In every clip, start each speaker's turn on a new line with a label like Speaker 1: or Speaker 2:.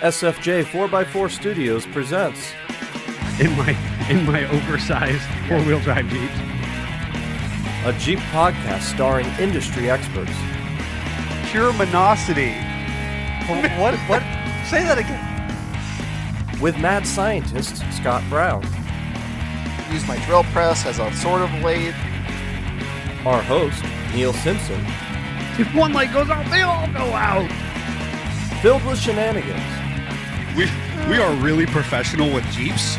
Speaker 1: SFJ 4x4 Studios presents
Speaker 2: in my oversized four-wheel drive Jeep.
Speaker 1: A Jeep podcast starring industry experts.
Speaker 2: Pure monosity.
Speaker 1: What? Say that again. With mad scientist Scott Brown.
Speaker 3: Use my drill press as a sword of blade.
Speaker 1: Our host, Neil Simpson.
Speaker 2: If one light goes out, they all go out.
Speaker 1: Filled with shenanigans.
Speaker 2: We are really professional with Jeeps.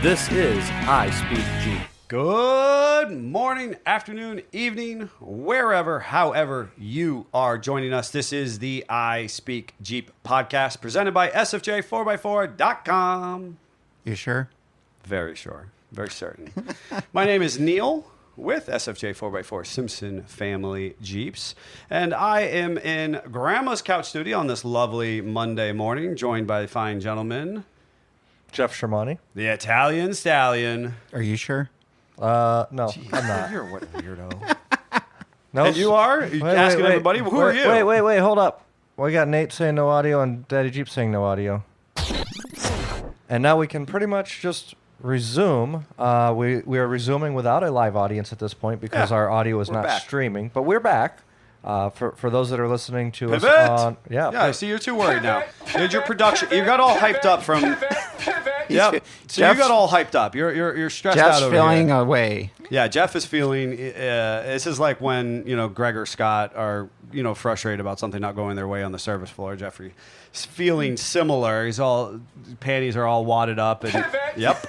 Speaker 1: This is I Speak Jeep.
Speaker 2: Good morning, afternoon, evening, wherever, however you are joining us. This is the I Speak Jeep podcast presented by SFJ4x4.com.
Speaker 3: You sure?
Speaker 2: Very sure. Very certain. My name is Neil with SFJ 4x4 Simpson Family Jeeps. And I am in Grandma's Couch Studio on this lovely Monday morning, joined by the fine gentleman,
Speaker 1: Jeff Shermani.
Speaker 2: the Italian Stallion.
Speaker 3: Are you sure?
Speaker 1: No, I'm not.
Speaker 2: You're what a weirdo.
Speaker 1: No,
Speaker 2: And you are? Asking everybody, who are you?
Speaker 1: Wait, hold up. We got Nate saying no audio and Daddy Jeep saying no audio. And now we can pretty much just resume. We are resuming without a live audience at this point because our audio is not
Speaker 2: back.
Speaker 1: streaming. But we're back. For those that are listening to
Speaker 2: Pivot.
Speaker 1: us on...
Speaker 2: Yeah, I see you're too worried now. Did your production... You got all hyped up from... Yep. So you got all hyped up. You're stressed
Speaker 3: Jeff's
Speaker 2: out over
Speaker 3: feeling
Speaker 2: here.
Speaker 3: away.
Speaker 2: Yeah, Jeff is feeling. This is like when Greg or Scott are frustrated about something not going their way on the service floor. Jeffrey is feeling similar. He's all panties are all wadded up and yep.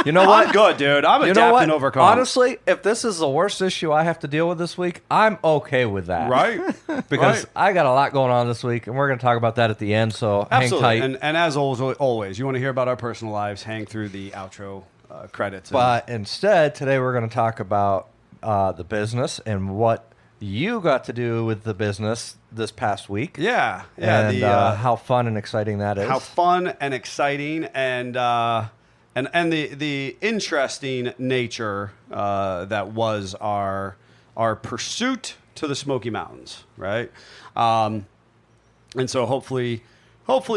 Speaker 1: You know what?
Speaker 2: I'm good, dude. I'm adapting overcome.
Speaker 1: Honestly, if this is the worst issue I have to deal with this week, I'm okay with that.
Speaker 2: Right?
Speaker 1: Because
Speaker 2: Right.
Speaker 1: I got a lot going on this week, and we're going to talk about that at the end, so
Speaker 2: Absolutely.
Speaker 1: hang tight.
Speaker 2: And as always, you want to hear about our personal lives, hang through the outro credits.
Speaker 1: But instead, today we're going to talk about the business and what you got to do with the business this past week.
Speaker 2: yeah.
Speaker 1: And how fun and exciting that is.
Speaker 2: How fun and exciting and the interesting nature that was our pursuit to the Smoky Mountains, right? And so hopefully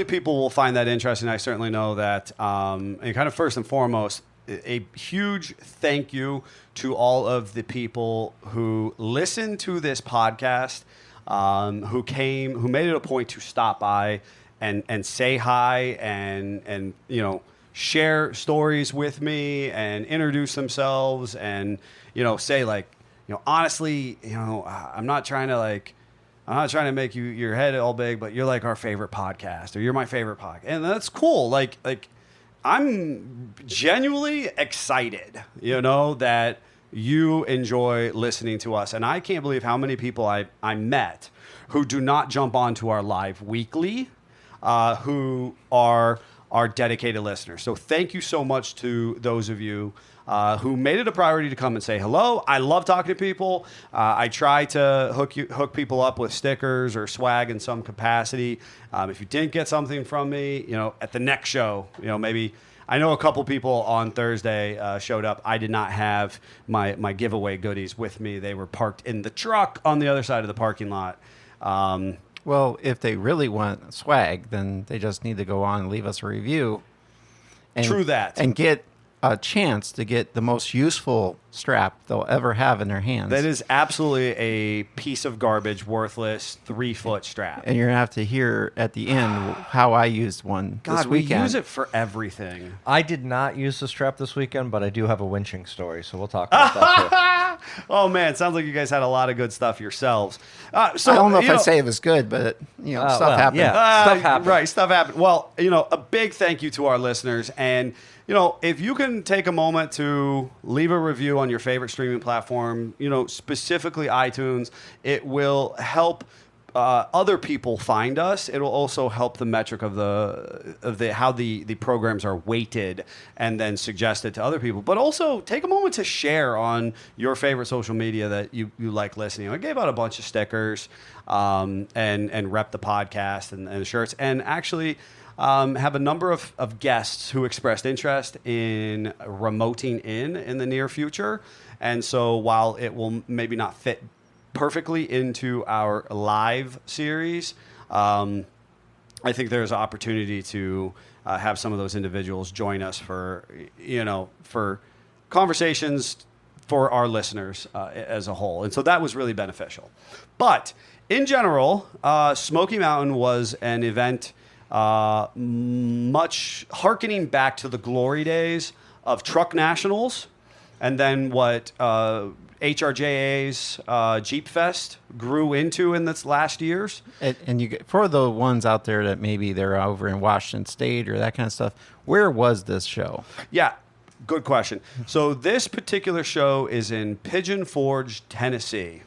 Speaker 2: people will find that interesting. I certainly know that. And kind of first and foremost, a huge thank you to all of the people who listened to this podcast, who made it a point to stop by and say hi and share stories with me and introduce themselves and say honestly I'm not trying to make your head all big, but you're like our favorite podcast or you're my favorite podcast, and that's cool. Like I'm genuinely excited that you enjoy listening to us, and I can't believe how many people I met who do not jump onto our live weekly, who are dedicated listeners. So thank you so much to those of you who made it a priority to come and say hello. I love talking to people. I try to hook people up with stickers or swag in some capacity. If you didn't get something from me, at the next show, maybe. I know a couple people on Thursday showed up. I did not have my giveaway goodies with me. They were parked in the truck on the other side of the parking lot.
Speaker 3: Well, if they really want swag, then they just need to go on and leave us a review.
Speaker 2: True that.
Speaker 3: And get a chance to get the most useful strap they'll ever have in their hands.
Speaker 2: That is absolutely a piece of garbage, worthless 3-foot strap.
Speaker 3: And you're going to have to hear at the end how I used one
Speaker 2: God,
Speaker 3: this
Speaker 2: we
Speaker 3: weekend.
Speaker 2: use it for everything.
Speaker 1: I did not use the strap this weekend, but I do have a winching story, so we'll talk about that too.
Speaker 2: Oh, man. Sounds like you guys had a lot of good stuff yourselves.
Speaker 3: So I don't know if I'd say it was good, but stuff happened.
Speaker 1: Yeah, stuff happened.
Speaker 2: Right, stuff happened. Well, a big thank you to our listeners. And, if you can take a moment to leave a review on your favorite streaming platform, specifically iTunes, it will help other people find us. It'll also help the metric of the how the programs are weighted and then suggested to other people. But also take a moment to share on your favorite social media that you like listening. I gave out a bunch of stickers and rep the podcast and shirts, and actually have a number of guests who expressed interest in remoting in the near future. And so while it will maybe not fit perfectly into our live series, I think there's opportunity to have some of those individuals join us for conversations for our listeners as a whole. And so that was really beneficial. But in general, Smoky Mountain was an event much hearkening back to the glory days of Truck Nationals, and then what HRJA's Jeep Fest grew into in this last years.
Speaker 3: And you get, for the ones out there that maybe they're over in Washington State or that kind of stuff, where was this show?
Speaker 2: Yeah, good question. So this particular show is in Pigeon Forge, Tennessee,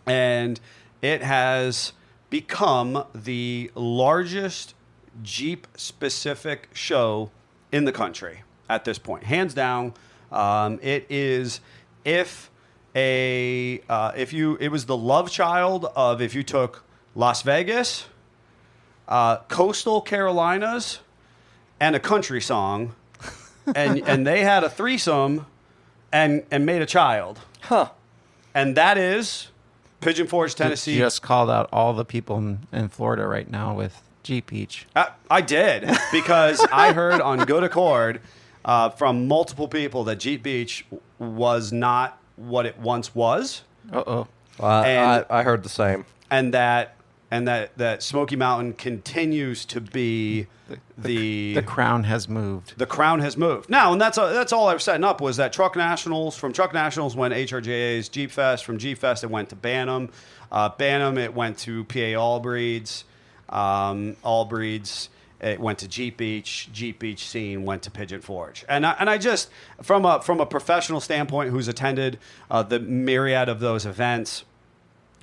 Speaker 2: and it has become the largest Jeep-specific show in the country at this point, hands down. It is it was the love child of, if you took Las Vegas, coastal Carolinas, and a country song, and they had a threesome and made a child.
Speaker 1: Huh.
Speaker 2: And that is Pigeon Forge, Tennessee.
Speaker 3: You just called out all the people in Florida right now with Jeep Beach.
Speaker 2: I did, because I heard on good accord from multiple people that Jeep Beach was not what it once was.
Speaker 3: Uh-oh.
Speaker 1: I heard the same.
Speaker 2: And that Smoky Mountain continues to be
Speaker 3: The crown has moved.
Speaker 2: The crown has moved. Now, and that's all I was setting up, was that Truck Nationals, from Truck Nationals went HRJA's Jeep Fest, from Jeep Fest it went to Bantam. Bantam it went to PA Allbreeds. Allbreeds it went to Jeep Beach. Jeep Beach scene went to Pigeon Forge. And I just, from a professional standpoint who's attended the myriad of those events,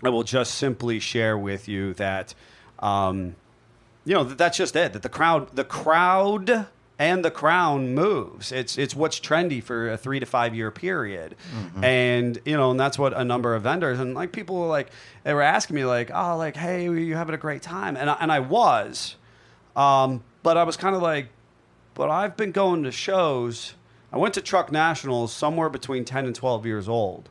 Speaker 2: I will just simply share with you that, that's just it. That the crowd and the crown moves. It's what's trendy for a 3 to 5 year period, and and that's what a number of vendors and like people were like, they were asking me like, oh, like, hey, were you having a great time? And I was, but I was kind of like, but I've been going to shows. I went to Truck Nationals somewhere between 10 and 12 years old.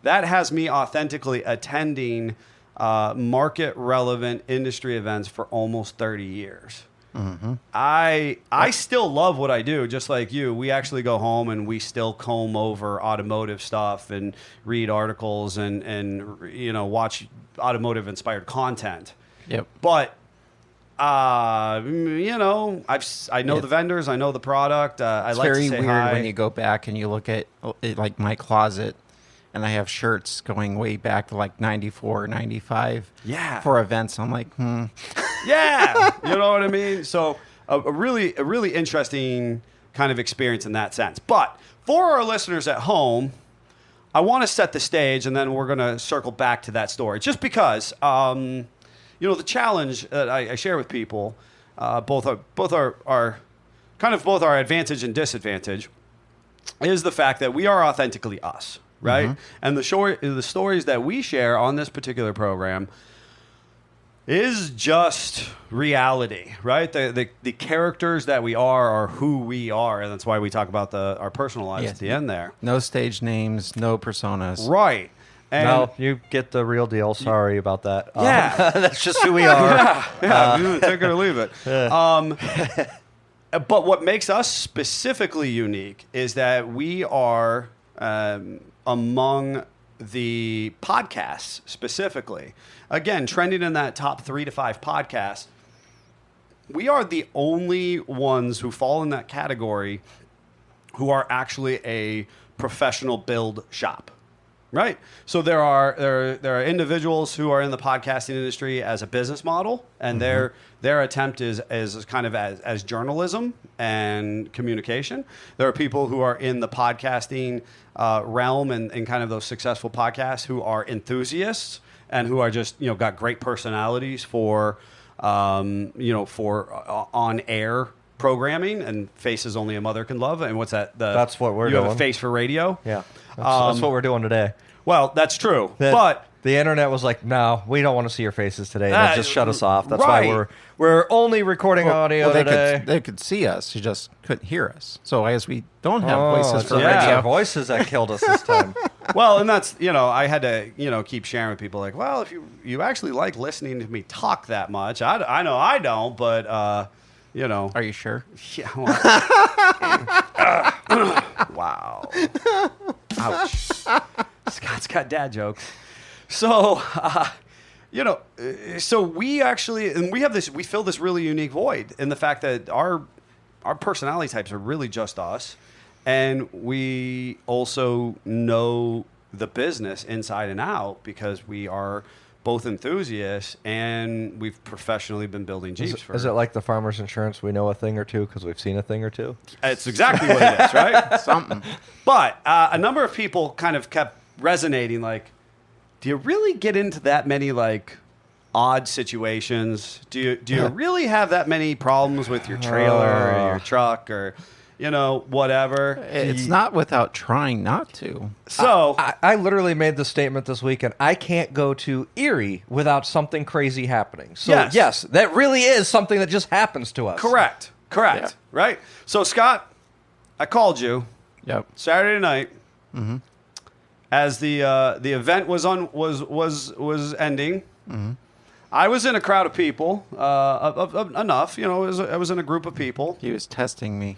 Speaker 2: That has me authentically attending market-relevant industry events for almost 30 years. Mm-hmm. I still love what I do, just like you. We actually go home and we still comb over automotive stuff and read articles and watch automotive-inspired content. Yep. But I know the vendors, I know the product. It's like
Speaker 3: very
Speaker 2: to say
Speaker 3: weird
Speaker 2: hi.
Speaker 3: when you go back and you look at like my closet. And I have shirts going way back to like 94, 95 for events. I'm like,
Speaker 2: Yeah, you know what I mean? So a really interesting kind of experience in that sense. But for our listeners at home, I want to set the stage, and then we're going to circle back to that story. Just because, the challenge that I share with people, both our advantage and disadvantage, is the fact that we are authentically us. Right? Mm-hmm. And the stories that we share on this particular program is just reality, right? The characters that we are who we are, and that's why we talk about our personal lives at the end there.
Speaker 3: No stage names, no personas.
Speaker 2: Right. And
Speaker 1: no, you get the real deal. Sorry about that.
Speaker 2: Yeah.
Speaker 1: That's just who we are.
Speaker 2: Take it or leave it. But what makes us specifically unique is that we are... among the podcasts specifically, again, trending in that top 3 to 5 podcasts, we are the only ones who fall in that category who are actually a professional build shop, right? So there are individuals who are in the podcasting industry as a business model, and their attempt is kind of as journalism and communication. There are people who are in the podcasting realm and kind of those successful podcasts who are enthusiasts and who are just got great personalities for on air programming, and faces only a mother can love. And what's that?
Speaker 1: That's what we're doing.
Speaker 2: You have a face for radio.
Speaker 1: Yeah, that's what we're doing today.
Speaker 2: Well, that's true, but
Speaker 1: the internet was like, no, we don't want to see your faces today. They just shut us off. That's why we're only recording audio today.
Speaker 3: They could see us. You just couldn't hear us. So I guess we don't have voices for
Speaker 1: radio.
Speaker 3: radio.
Speaker 1: Our voices that killed us this time.
Speaker 2: Well, and that's, I had to, keep sharing with people like, well, if you actually like listening to me talk that much, I know I don't, but,
Speaker 3: Are you sure?
Speaker 2: Yeah. Wow. Ouch. Scott's got dad jokes. So, so we actually, and we fill this really unique void in the fact that our personality types are really just us. And we also know the business inside and out because we are both enthusiasts and we've professionally been building Jeeps.
Speaker 1: Is it like the farmer's insurance? We know a thing or two because we've seen a thing or two?
Speaker 2: It's exactly what it is, right?
Speaker 3: Something.
Speaker 2: But a number of people kind of kept resonating like, do you really get into that many like odd situations? Do you really have that many problems with your trailer or your truck or whatever?
Speaker 3: It's not without trying not to.
Speaker 2: So
Speaker 1: I literally made the statement this weekend. I can't go to Erie without something crazy happening. So yes, that really is something that just happens to us.
Speaker 2: Correct.
Speaker 3: Yeah.
Speaker 2: Right. So Scott, I called you.
Speaker 3: Yep.
Speaker 2: Saturday night. Mm-hmm. As the event was ending. Mm-hmm. I was in a crowd of people, enough. I was in a group of people.
Speaker 3: He was testing me.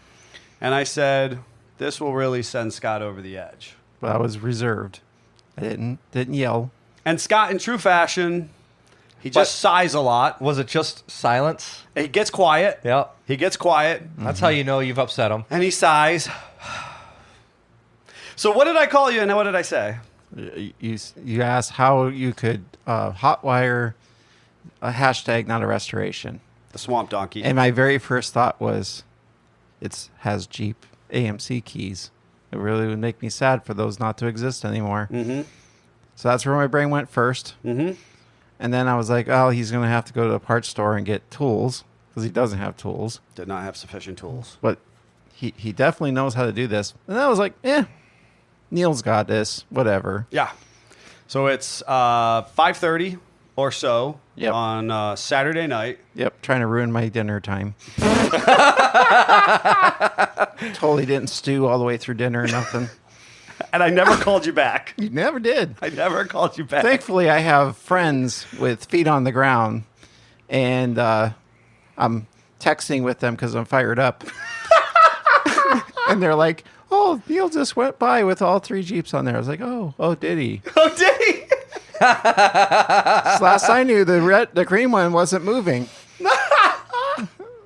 Speaker 2: And I said, this will really send Scott over the edge.
Speaker 3: But I was reserved. I didn't yell.
Speaker 2: And Scott, in true fashion, he just sighs a lot.
Speaker 1: Was it just silence?
Speaker 2: He gets quiet.
Speaker 1: Yep.
Speaker 2: He gets quiet.
Speaker 1: That's how you know you've upset him.
Speaker 2: And he sighs. So what did I call you and what did I say?
Speaker 3: You asked how you could hotwire a hashtag, not a restoration.
Speaker 2: The Swamp Donkey.
Speaker 3: And my very first thought was, it has Jeep AMC keys. It really would make me sad for those not to exist anymore. Mm-hmm. So that's where my brain went first. Mm-hmm. And then I was like, oh, he's going to have to go to a parts store and get tools because he doesn't have tools.
Speaker 2: Did not have sufficient tools.
Speaker 3: But he definitely knows how to do this. And I was like, Neil's got this, whatever.
Speaker 2: Yeah. So it's 5:30 or so on Saturday night.
Speaker 3: Yep, trying to ruin my dinner time. Totally didn't stew all the way through dinner or nothing.
Speaker 2: And I never called you back.
Speaker 3: You never did.
Speaker 2: I never called you back.
Speaker 3: Thankfully, I have friends with feet on the ground, and I'm texting with them because I'm fired up. And they're like, oh, Neil just went by with all 3 Jeeps on there. I was like, oh, did he?
Speaker 2: Oh, did he?
Speaker 3: Last I knew, the green one wasn't moving.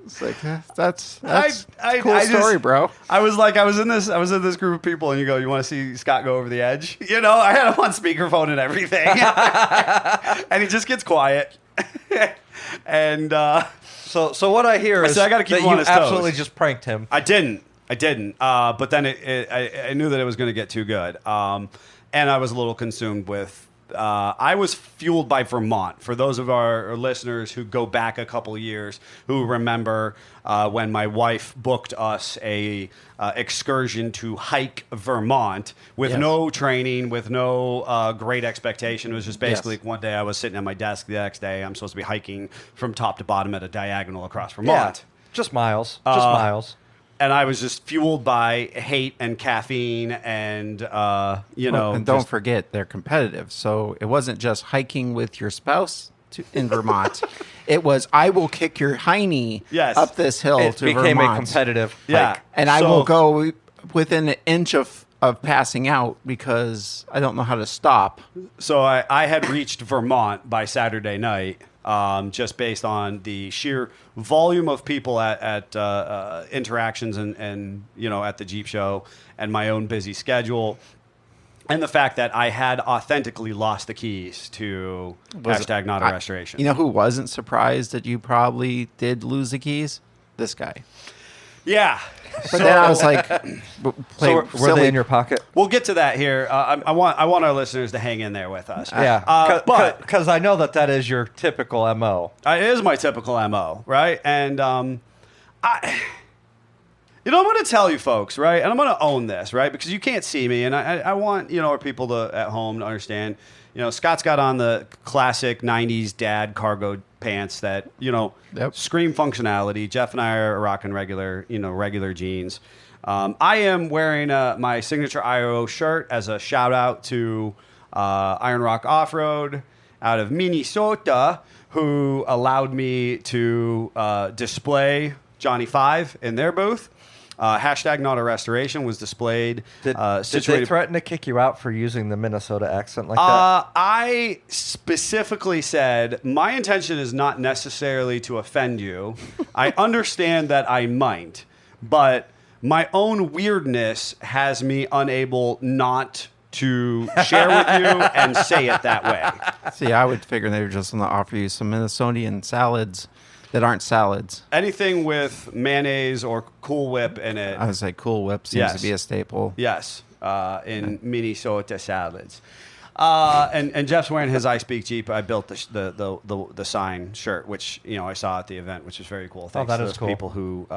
Speaker 3: It's like that's a cool story, bro.
Speaker 2: I was in this group of people, and you go, you want to see Scott go over the edge? I had him on speakerphone and everything, and he just gets quiet. And
Speaker 1: so what I hear is
Speaker 2: I got to keep
Speaker 1: that
Speaker 2: him on
Speaker 1: you
Speaker 2: his toes.
Speaker 1: absolutely just pranked him.
Speaker 2: I didn't. But then I knew that it was going to get too good. And I was a little consumed with. I was fueled by Vermont. For those of our listeners who go back a couple years, who remember when my wife booked us a excursion to hike Vermont with no training, with no great expectation. It was just basically one day I was sitting at my desk. The next day I'm supposed to be hiking from top to bottom at a diagonal across Vermont.
Speaker 1: Yeah, just miles. Just miles.
Speaker 2: And I was just fueled by hate and caffeine and,
Speaker 3: And don't forget, they're competitive. So it wasn't just hiking with your spouse in Vermont. It was, I will kick your hiney up this hill
Speaker 1: it
Speaker 3: to
Speaker 1: became
Speaker 3: Vermont.
Speaker 1: a competitive
Speaker 2: hike.
Speaker 3: And I will go within an inch of passing out because I don't know how to stop.
Speaker 2: So I had reached Vermont by Saturday night. Just based on the sheer volume of people at interactions and at the Jeep show and my own busy schedule, and the fact that I had authentically lost the keys to hashtag not a restoration.
Speaker 3: You know who wasn't surprised that you probably did lose the keys? This guy.
Speaker 2: Yeah.
Speaker 3: But then I was like,
Speaker 1: were they in your pocket?
Speaker 2: We'll get to that here. I want our listeners to hang in there with us.
Speaker 1: Yeah, because I know that is your typical MO.
Speaker 2: It is my typical MO, right? And I'm going to tell you folks, right? And I'm going to own this, right? Because you can't see me, and I want our people at home to understand. Scott's got on the classic '90s dad cargo pants that,
Speaker 3: Yep.
Speaker 2: scream functionality. Jeff and I are rocking regular jeans. I am wearing my signature IRO shirt as a shout out to Iron Rock Off-Road out of Minnesota, who allowed me to display Johnny 5 in their booth. Hashtag Not a Restoration was displayed.
Speaker 1: Did they threaten to kick you out for using the Minnesota accent like that?
Speaker 2: I specifically said, my intention is not necessarily to offend you. I understand that I might, but my own weirdness has me unable not to share with you and say it that way.
Speaker 3: See, I would figure they were just going to offer you some Minnesotan salads that aren't salads.
Speaker 2: Anything with mayonnaise or Cool Whip in it.
Speaker 3: I would say Cool Whip seems to be a staple.
Speaker 2: Yes, in Minnesota salads. And Jeff's wearing his I Speak Jeep. I built the sign shirt, which I saw at the event, which is very cool. Thanks
Speaker 1: that
Speaker 2: to
Speaker 1: is
Speaker 2: those
Speaker 1: cool.
Speaker 2: people who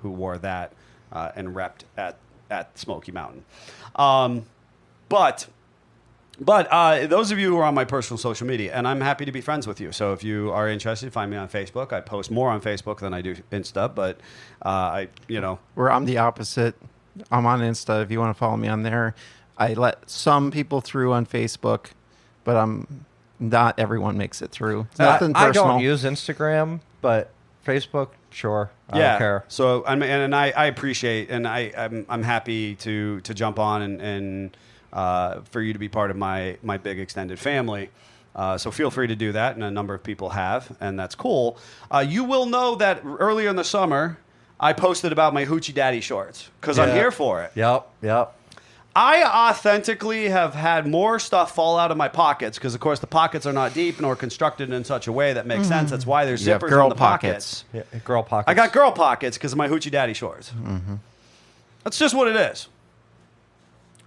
Speaker 2: wore that and repped at Smoky Mountain. But those of you who are on my personal social media, and I'm happy to be friends with you. So if you are interested, find me on Facebook. I post more on Facebook than I do Insta, but
Speaker 3: Where I'm the opposite. I'm on Insta if you want to follow me on there. I let some people through on Facebook, but not everyone makes it through. It's nothing
Speaker 1: I
Speaker 3: personal.
Speaker 1: don't use Instagram, but Facebook, sure. I
Speaker 2: yeah.
Speaker 1: don't care.
Speaker 2: So I appreciate, and I'm happy to jump on and for you to be part of my big extended family. So feel free to do that, and a number of people have, and that's cool. You will know that earlier in the summer, I posted about my Hoochie Daddy shorts because I'm here for it.
Speaker 1: Yep.
Speaker 2: I authentically have had more stuff fall out of my pockets because, of course, the pockets are not deep nor constructed in such a way that makes sense. That's why there's
Speaker 3: You have
Speaker 2: zippers
Speaker 3: girl
Speaker 2: in the pockets.
Speaker 1: Yeah, girl pockets.
Speaker 2: I got girl pockets because of my Hoochie Daddy shorts. That's just what it is.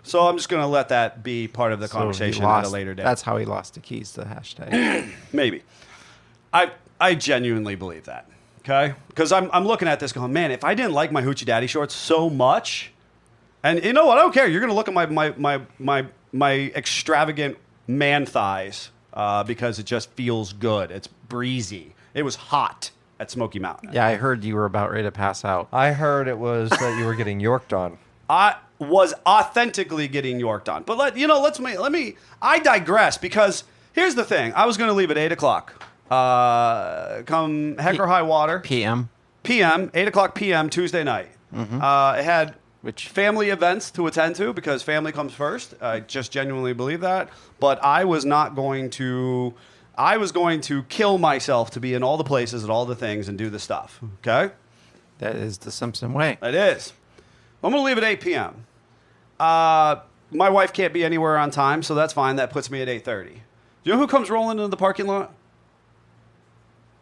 Speaker 2: So I'm just going to let that be part of the
Speaker 3: So he
Speaker 2: conversation
Speaker 3: lost-
Speaker 2: at a later date.
Speaker 3: That's how he lost the keys to the hashtag.
Speaker 2: Maybe. I genuinely believe that. Okay? Because I'm looking at this going, man, if I didn't like my Hoochie Daddy shorts so much, and you know what? I don't care. You're going to look at my extravagant man thighs because it just feels good. It's breezy. It was hot at Smoky Mountain.
Speaker 3: Yeah, I heard you were about ready to pass out.
Speaker 1: I heard it was that you were getting yorked on.
Speaker 2: I was authentically getting yorked on. But I digress because here's the thing. I was going to leave at 8 o'clock. Come heck or high water.
Speaker 3: PM.
Speaker 2: 8 o'clock PM, Tuesday night. I had
Speaker 3: Which
Speaker 2: family events to attend to because family comes first. I just genuinely believe that. But I was going to kill myself to be in all the places and all the things and do the stuff. Okay?
Speaker 3: that is the Simpson way.
Speaker 2: It is. I'm going to leave at 8 p.m. My wife can't be anywhere on time, so that's fine. That puts me at 8:30. Do you know who comes rolling into the parking lot?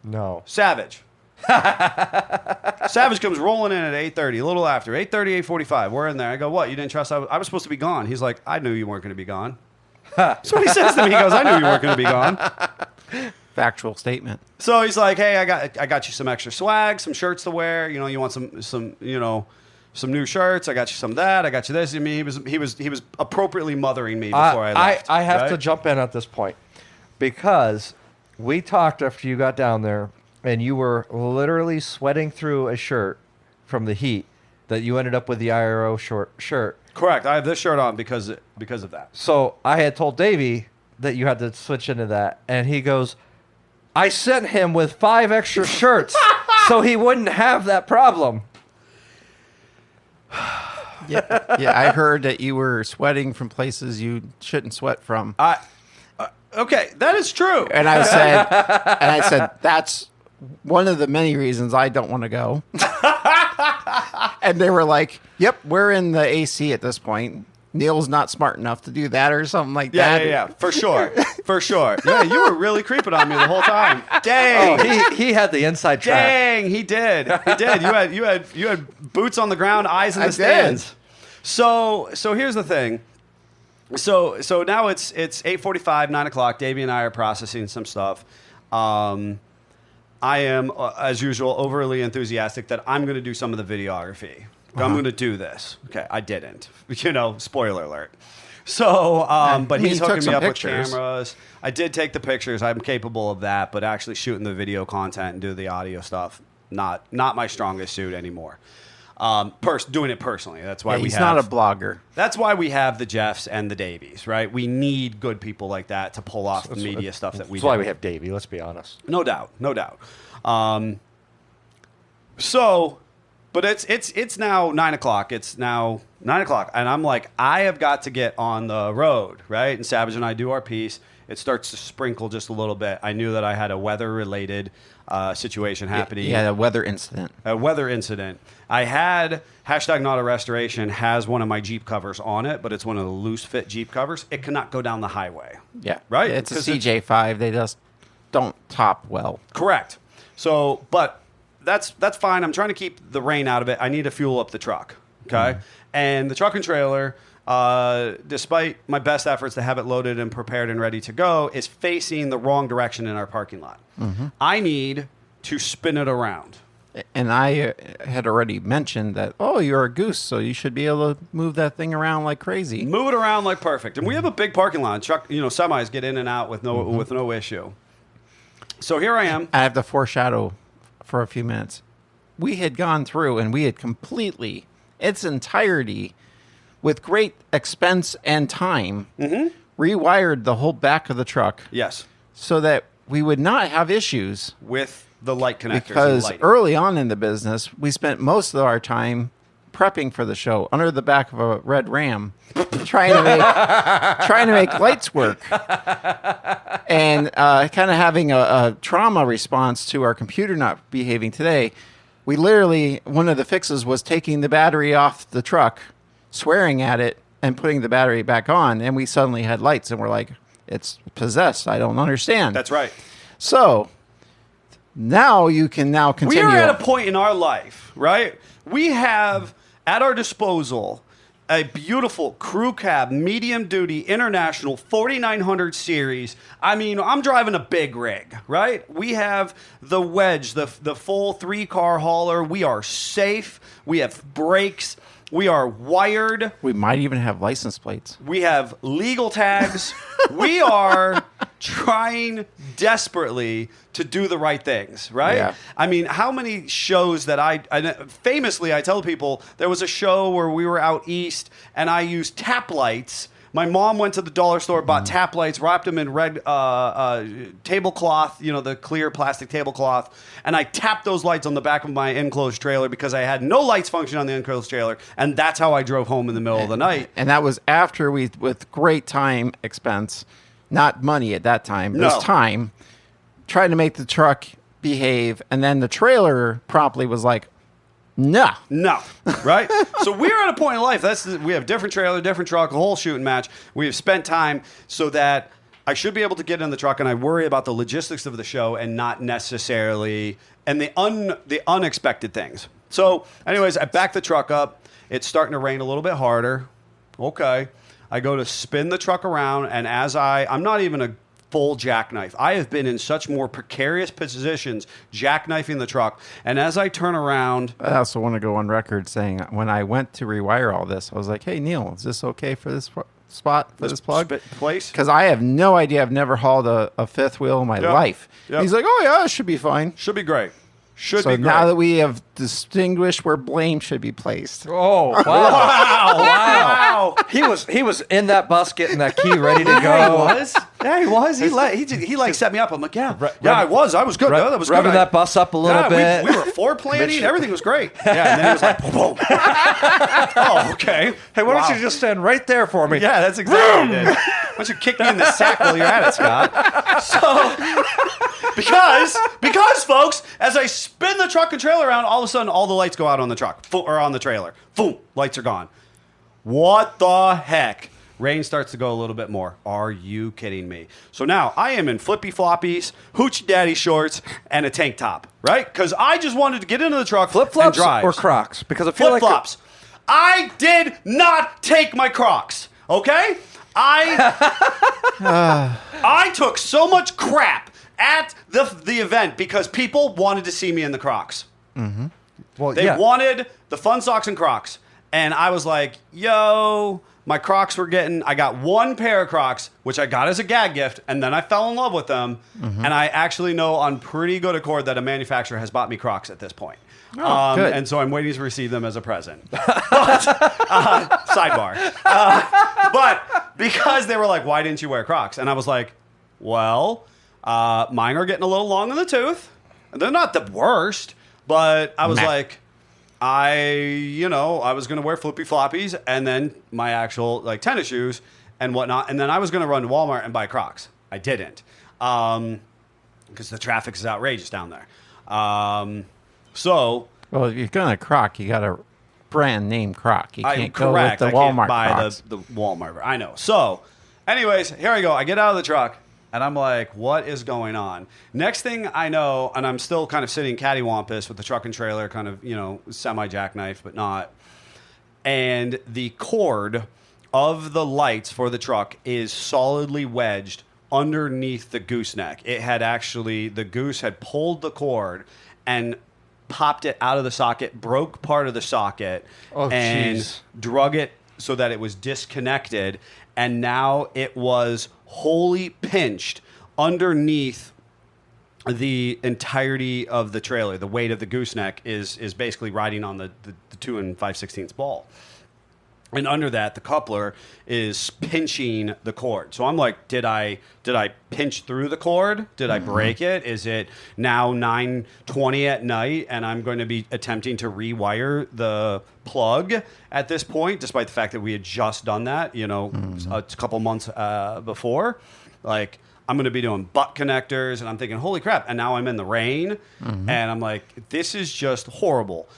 Speaker 1: No.
Speaker 2: Savage. Savage comes rolling in at 8:30, a little after. 8:30, 8:45. We're in there. I go, what? You didn't trust I was supposed to be gone. He's like, I knew you weren't going to be gone. So he says to me, he goes, I knew you weren't going to be gone.
Speaker 3: Factual statement.
Speaker 2: So he's like, hey, I got you some extra swag, some shirts to wear. You know, you want some new shirts. I got you some of that. I got you this. I mean, he was appropriately mothering me before I left.
Speaker 1: I have
Speaker 2: right?
Speaker 1: to jump in at this point because we talked after you got down there and you were literally sweating through a shirt from the heat that you ended up with the IRO shirt.
Speaker 2: Correct. I have this shirt on because of that.
Speaker 1: So I had told Davey that you had to switch into that, and he goes, I sent him with 5 extra shirts so he wouldn't have that problem.
Speaker 3: Yeah, I heard that you were sweating from places you shouldn't sweat from.
Speaker 2: Okay, that is true.
Speaker 3: And I said, that's one of the many reasons I don't want to go. And they were like, yep, we're in the AC at this point. Neil's not smart enough to do that or something like that.
Speaker 2: Yeah, for sure. Yeah, you were really creeping on me the whole time. Dang.
Speaker 1: Oh, he had the inside track.
Speaker 2: Dang, he did. You had boots on the ground, eyes in the
Speaker 3: I did.
Speaker 2: stands. So here's the thing. So now it's 8:45, 9 o'clock. Davey and I are processing some stuff. I am, as usual, overly enthusiastic that I'm going to do some of the videography. I'm going to do this. Okay, I didn't. Spoiler alert. So, but
Speaker 3: mean,
Speaker 2: he's
Speaker 3: you took
Speaker 2: hooking me
Speaker 3: some
Speaker 2: up
Speaker 3: pictures.
Speaker 2: with cameras. I did take the pictures. I'm capable of that, but actually shooting the video content and do the audio stuff, not my strongest suit anymore. Doing it personally. That's why
Speaker 3: He's not a blogger.
Speaker 2: That's why we have the Jeffs and the Davies, right? We need good people like that to pull off the media stuff that we
Speaker 1: That's
Speaker 2: do.
Speaker 1: why we have Davey, let's be honest.
Speaker 2: No doubt. But it's now 9 o'clock. It's now 9 o'clock, and I'm like, I have got to get on the road, right? And Savage and I do our piece. It starts to sprinkle just a little bit. I knew that I had a weather-related situation happening.
Speaker 3: Yeah, a weather incident.
Speaker 2: A weather incident. I had #NotARestoration has one of my Jeep covers on it, but it's one of the loose fit Jeep covers. It cannot go down the highway.
Speaker 3: Yeah.
Speaker 2: Right?
Speaker 3: It's a
Speaker 2: 'Cause
Speaker 3: CJ5. They just don't top well.
Speaker 2: Correct. So, but that's fine. I'm trying to keep the rain out of it. I need to fuel up the truck. Okay. And the truck and trailer, despite my best efforts to have it loaded and prepared and ready to go, is facing the wrong direction in our parking lot. I need to spin it around.
Speaker 3: And I had already mentioned that, oh, you're a goose, so you should be able to move that thing around like crazy.
Speaker 2: Move it around like perfect. And we have a big parking lot. Truck, semis get in and out with no issue. So here I am.
Speaker 3: I have to foreshadow for a few minutes. We had gone through and we had completely, its entirety, with great expense and time, rewired the whole back of the truck.
Speaker 2: Yes.
Speaker 3: So that we would not have issues.
Speaker 2: With the light connectors.
Speaker 3: Because
Speaker 2: and lighting.
Speaker 3: early on in the business, we spent most of our time prepping for the show under the back of a red Ram, trying to make lights work, and kind of having a trauma response to our computer not behaving today. We literally, one of the fixes was taking the battery off the truck, swearing at it, and putting the battery back on, and we suddenly had lights, and we're like, it's possessed. I don't understand.
Speaker 2: That's right.
Speaker 3: So now you can continue.
Speaker 2: We are at a point in our life, right? We have at our disposal a beautiful crew cab, medium duty, international 4900 series. I mean, I'm driving a big rig, right? We have the Wedge, the full 3-car hauler. We are safe. We have brakes. We are wired.
Speaker 3: We might even have license plates.
Speaker 2: We have legal tags. We are trying desperately to do the right things, right?
Speaker 3: Yeah.
Speaker 2: I mean, how many shows that I famously, I tell people, there was a show where we were out east and I used tap lights. My mom went to the dollar store, bought tap lights, wrapped them in red tablecloth, the clear plastic tablecloth, and I tapped those lights on the back of my enclosed trailer because I had no lights function on the enclosed trailer, and that's how I drove home in the middle of the night.
Speaker 3: And that was after we, with great time expense, not money at that time, but it was time, tried to make the truck behave, and then the trailer promptly was like, No,
Speaker 2: right? So we're at a point in life. We have different trailer, different truck, a whole shooting match. We have spent time so that I should be able to get in the truck, and I worry about the logistics of the show and not necessarily and the unexpected things. So, anyways, I back the truck up. It's starting to rain a little bit harder. Okay, I go to spin the truck around, and I'm not even a full jackknife. I have been in such more precarious positions jackknifing the truck. And as I turn around...
Speaker 3: I also want to go on record saying when I went to rewire all this, I was like, hey, Neil, is this okay for this spot, for this plug?
Speaker 2: Place?
Speaker 3: Because I have no idea. I've never hauled a fifth wheel in my life.
Speaker 2: Yep.
Speaker 3: He's like, oh, yeah, it should be fine.
Speaker 2: Should be great. Should
Speaker 3: so
Speaker 2: be great.
Speaker 3: now that we have distinguished where blame should be placed.
Speaker 1: Oh, wow. Wow. He was in that bus getting that key ready to go.
Speaker 2: Yeah, he was. He set me up. I'm like, I was good. That was
Speaker 1: revving
Speaker 2: good.
Speaker 1: that bus up a little bit.
Speaker 2: We were foreplanning. Everything was great. Yeah, and then he was like, boom, boom. Oh, okay.
Speaker 1: Hey, why don't you just stand right there for me?
Speaker 2: Yeah, that's exactly what it is. Why don't you kick me in the sack while you're at it, Scott? So, because folks, as I spin the truck and trailer around, all of a sudden, all the lights go out on the truck or on the trailer. Boom, lights are gone. What the heck? Rain starts to go a little bit more. Are you kidding me? So now I am in flippy floppies, hoochie daddy shorts, and a tank top, right? Because I just wanted to get into the truck,
Speaker 1: flip flops
Speaker 2: and drive.
Speaker 1: or Crocs? Because I feel
Speaker 2: flip flops. I did not take my Crocs. Okay, I took so much crap at the event because people wanted to see me in the Crocs.
Speaker 1: Mm-hmm. Well,
Speaker 2: they wanted the fun socks and Crocs. And I was like, yo, my Crocs were I got one pair of Crocs, which I got as a gag gift, and then I fell in love with them. And I actually know on pretty good accord that a manufacturer has bought me Crocs at this point.
Speaker 3: Good.
Speaker 2: And so I'm waiting to receive them as a present. But, sidebar. But because they were like, why didn't you wear Crocs? And I was like, well, mine are getting a little long in the tooth. They're not the worst, but I was like, I was going to wear flippy floppies and then my actual like tennis shoes and whatnot. And then I was going to run to Walmart and buy Crocs. I didn't because the traffic is outrageous down there.
Speaker 3: Well, if you're going to Croc, you got a brand name Croc. You can't go with the
Speaker 2: I
Speaker 3: Walmart
Speaker 2: can't buy
Speaker 3: Crocs.
Speaker 2: the Walmart. I know. So, anyways, here I go. I get out of the truck. And I'm like, what is going on? Next thing I know, and I'm still kind of sitting cattywampus with the truck and trailer, kind of, semi-jackknife, but not. And the cord of the lights for the truck is solidly wedged underneath the gooseneck. The goose had pulled the cord and popped it out of the socket, broke part of the socket, and drug it so that it was disconnected. And now it was wholly pinched underneath the entirety of the trailer. The weight of the gooseneck is basically riding on the 2 5/16 ball. And under that, the coupler is pinching the cord. So I'm like, did I pinch through the cord? Did I break it? Is it now 9:20 at night and I'm going to be attempting to rewire the plug at this point, despite the fact that we had just done that, a couple months before? Like, I'm going to be doing butt connectors, and I'm thinking, holy crap. And now I'm in the rain, and I'm like, this is just horrible.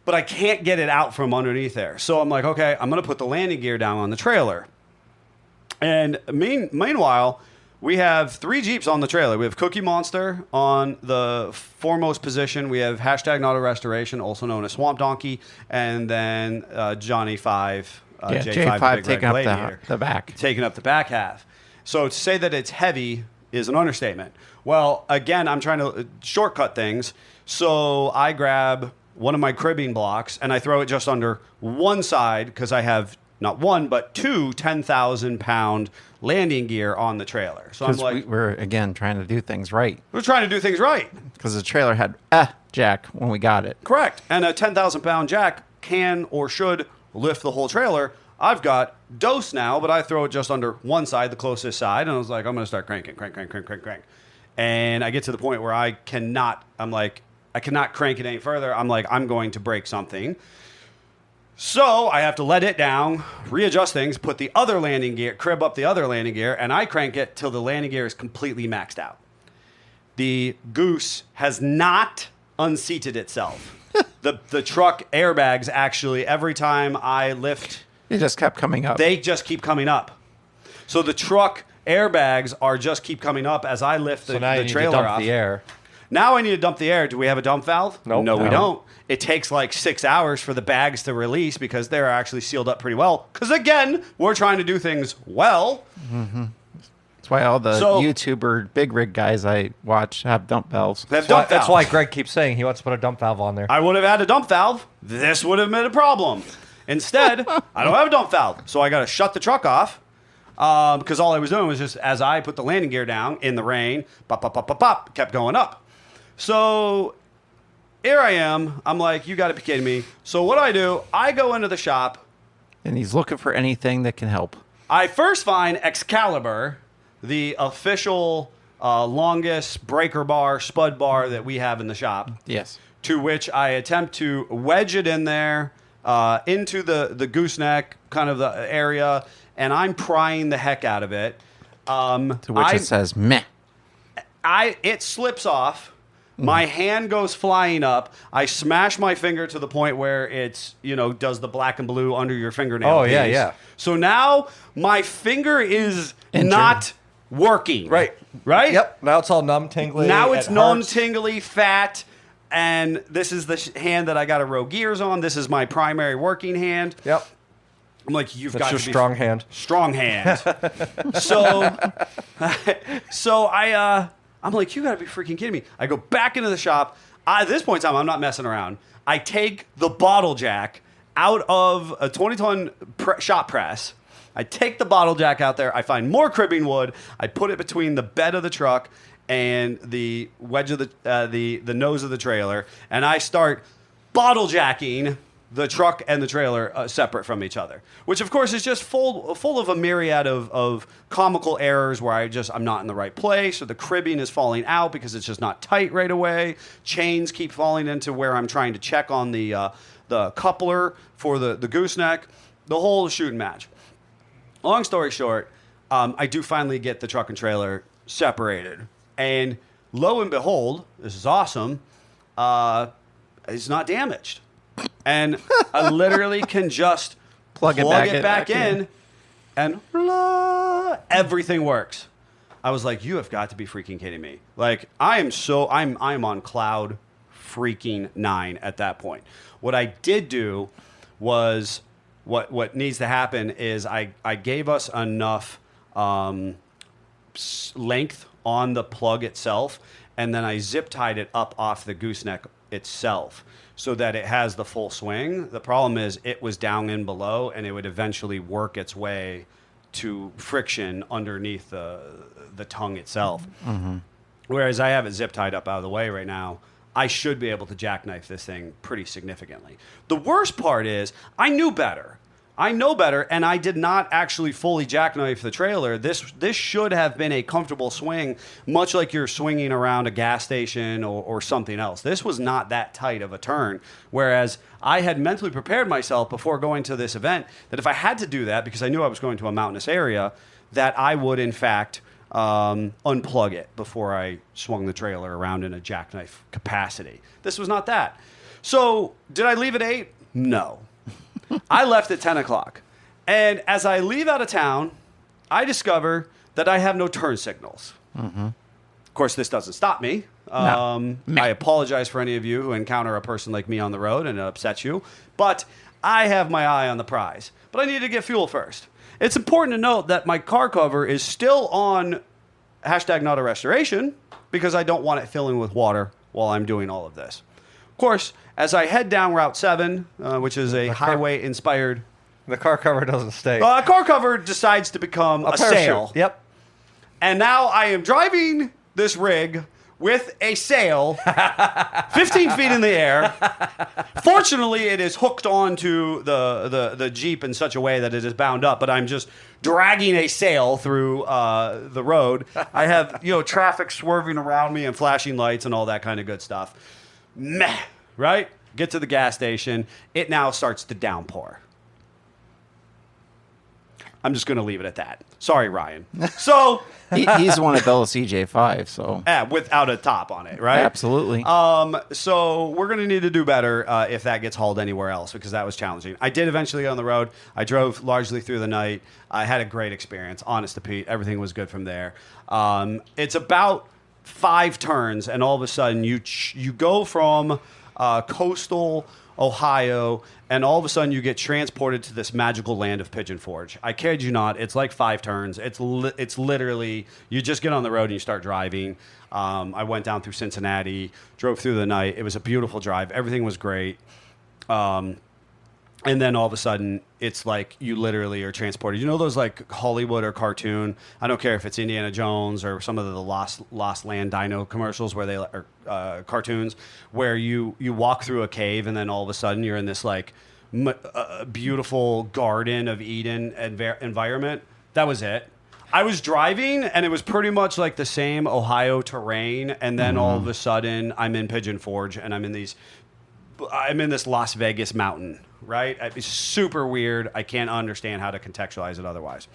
Speaker 2: But I can't get it out from underneath there. So I'm like, okay, I'm going to put the landing gear down on the trailer. And meanwhile, we have 3 Jeeps on the trailer. We have Cookie Monster on the foremost position. We have hashtag Auto Restoration, also known as Swamp Donkey. And then Johnny 5,
Speaker 3: J5
Speaker 2: Big
Speaker 3: taking
Speaker 2: Red
Speaker 3: up the back.
Speaker 2: Taking up the back half. So to say that it's heavy is an understatement. Well, again, I'm trying to shortcut things. So I grab one of my cribbing blocks and I throw it just under one side because I have not one, but 2 10,000-pound landing gear on the trailer. So I'm like,
Speaker 3: we're again trying to do things right.
Speaker 2: We're trying to do things right.
Speaker 3: Because the trailer had a jack when we got it.
Speaker 2: Correct. And a 10,000-pound jack can or should lift the whole trailer. I've got dose now, but I throw it just under one side, the closest side, and I was like, I'm going to start cranking. And I get to the point where I cannot crank it any further. I'm like, I'm going to break something. So I have to let it down, readjust things, put the other landing gear, crib up the other landing gear, and I crank it till the landing gear is completely maxed out. The goose has not unseated itself. The truck airbags actually, every time I lift,
Speaker 3: It just kept coming up.
Speaker 2: they just keep coming up. So the truck airbags just keep coming up as I lift the
Speaker 1: now you need to
Speaker 2: trailer
Speaker 1: dump
Speaker 2: off.
Speaker 1: the air.
Speaker 2: Now I need to dump the air. Do we have a dump valve?
Speaker 1: Nope.
Speaker 2: No, we
Speaker 3: No.
Speaker 2: don't. It takes like 6 hours for the bags to release because they're actually sealed up pretty well. Because again, we're trying to do things well.
Speaker 3: That's why all the YouTuber big rig guys I watch have dump valves.
Speaker 2: They have dump
Speaker 1: That's
Speaker 2: valves.
Speaker 1: why Greg keeps saying he wants to put a dump valve on there.
Speaker 2: I would have had a dump valve. This would have been a problem. Instead, I don't have a dump valve. So I got to shut the truck off because all I was doing was just as I put the landing gear down in the rain, pop, pop, pop, pop, pop, kept going up. So here I am. I'm like, you got to be kidding me. So what do? I go into the shop.
Speaker 3: And he's looking for anything that can help.
Speaker 2: I first find Excalibur, the official longest breaker bar, spud bar that we have in the shop.
Speaker 3: Yes.
Speaker 2: To which I attempt to wedge it in there into the gooseneck kind of the area, and I'm prying the heck out of it.
Speaker 3: To which it says, meh.
Speaker 2: It slips off. My hand goes flying up. I smash my finger to the point where it's, does the black and blue under your fingernail.
Speaker 1: Oh, yeah,
Speaker 2: piece.
Speaker 1: yeah.
Speaker 2: So now my finger is
Speaker 3: Injured.
Speaker 2: not working.
Speaker 1: Right.
Speaker 2: Right?
Speaker 1: Yep. Now it's all numb, tingly.
Speaker 2: Now it's
Speaker 1: it
Speaker 2: numb,
Speaker 1: hurts.
Speaker 2: tingly, fat. And this is the hand that I got to row gears on. This is my primary working hand.
Speaker 1: Yep.
Speaker 2: I'm like, you've
Speaker 1: That's
Speaker 2: got
Speaker 1: your
Speaker 2: to be
Speaker 1: strong hand.
Speaker 2: strong hand. so I'm like, you got to be freaking kidding me. I go back into the shop. At this point in time, I'm not messing around. I take the bottle jack out of a 20-ton shop press. I take the bottle jack out there. I find more cribbing wood. I put it between the bed of the truck and the wedge of the nose of the trailer, and I start bottle jacking the truck and the trailer separate from each other, which of course is just full of a myriad of comical errors where I'm not in the right place, or the cribbing is falling out because it's just not tight right away. Chains keep falling into where I'm trying to check on the coupler for the gooseneck. The whole shooting match. Long story short, I do finally get the truck and trailer separated, and lo and behold, this is awesome. It's not damaged. And I literally can just plug it back in, and everything works. I was like, you have got to be freaking kidding me. Like, I'm on cloud freaking 9 at that point. What I did do was what needs to happen is I gave us enough length on the plug itself, and then I zip tied it up off the gooseneck itself, so that it has the full swing. The problem is it was down and below, and it would eventually work its way to friction underneath the tongue itself. Mm-hmm. Whereas I have it zip tied up out of the way right now, I should be able to jackknife this thing pretty significantly. The worst part is I knew better. I know better, and I did not actually fully jackknife the trailer. This should have been a comfortable swing, much like you're swinging around a gas station or something else. This was not that tight of a turn, whereas I had mentally prepared myself before going to this event that if I had to do that, because I knew I was going to a mountainous area, that I would, in fact, unplug it before I swung the trailer around in a jackknife capacity. This was not that. So did I leave at 8? No. I left at 10 o'clock. And as I leave out of town, I discover that I have no turn signals. Mm-hmm. Of course, this doesn't stop me. No. I apologize for any of you who encounter a person like me on the road and it upsets you. But I have my eye on the prize. But I need to get fuel first. It's important to note that my car cover is still on #not a restoration because I don't want it filling with water while I'm doing all of this. Of course, as I head down Route 7, which is a highway-inspired...
Speaker 1: The car cover doesn't stay.
Speaker 2: Car cover decides to become a sail.
Speaker 1: Yep.
Speaker 2: And now I am driving this rig with a sail 15 feet in the air. Fortunately, it is hooked onto the Jeep in such a way that it is bound up, but I'm just dragging a sail through the road. I have traffic swerving around me and flashing lights and all that kind of good stuff. Meh, right? Get to the gas station. It now starts to downpour. I'm just going to leave it at that. Sorry, Ryan. So
Speaker 3: he's one of those CJ5, so
Speaker 2: without a top on it, right?
Speaker 3: Absolutely.
Speaker 2: So we're going to need to do better if that gets hauled anywhere else, because that was challenging. I did eventually get on the road. I drove largely through the night. I had a great experience. Honest to Pete, everything was good from there. It's about 5 turns, and all of a sudden you go from coastal Ohio, and all of a sudden you get transported to this magical land of Pigeon Forge. I kid you not. It's like 5 turns. It's literally, you just get on the road and you start driving. I went down through Cincinnati, drove through the night. It was a beautiful drive. Everything was great. And then all of a sudden, it's like you literally are transported. You know those like Hollywood or cartoon? I don't care if it's Indiana Jones or some of the Lost Land Dino commercials where they are cartoons, where you walk through a cave and then all of a sudden you're in this like beautiful Garden of Eden environment. That was it. I was driving and it was pretty much like the same Ohio terrain, and then all of a sudden I'm in Pigeon Forge and I'm in this Las Vegas mountain. Right? It's super weird. I can't understand how to contextualize it otherwise.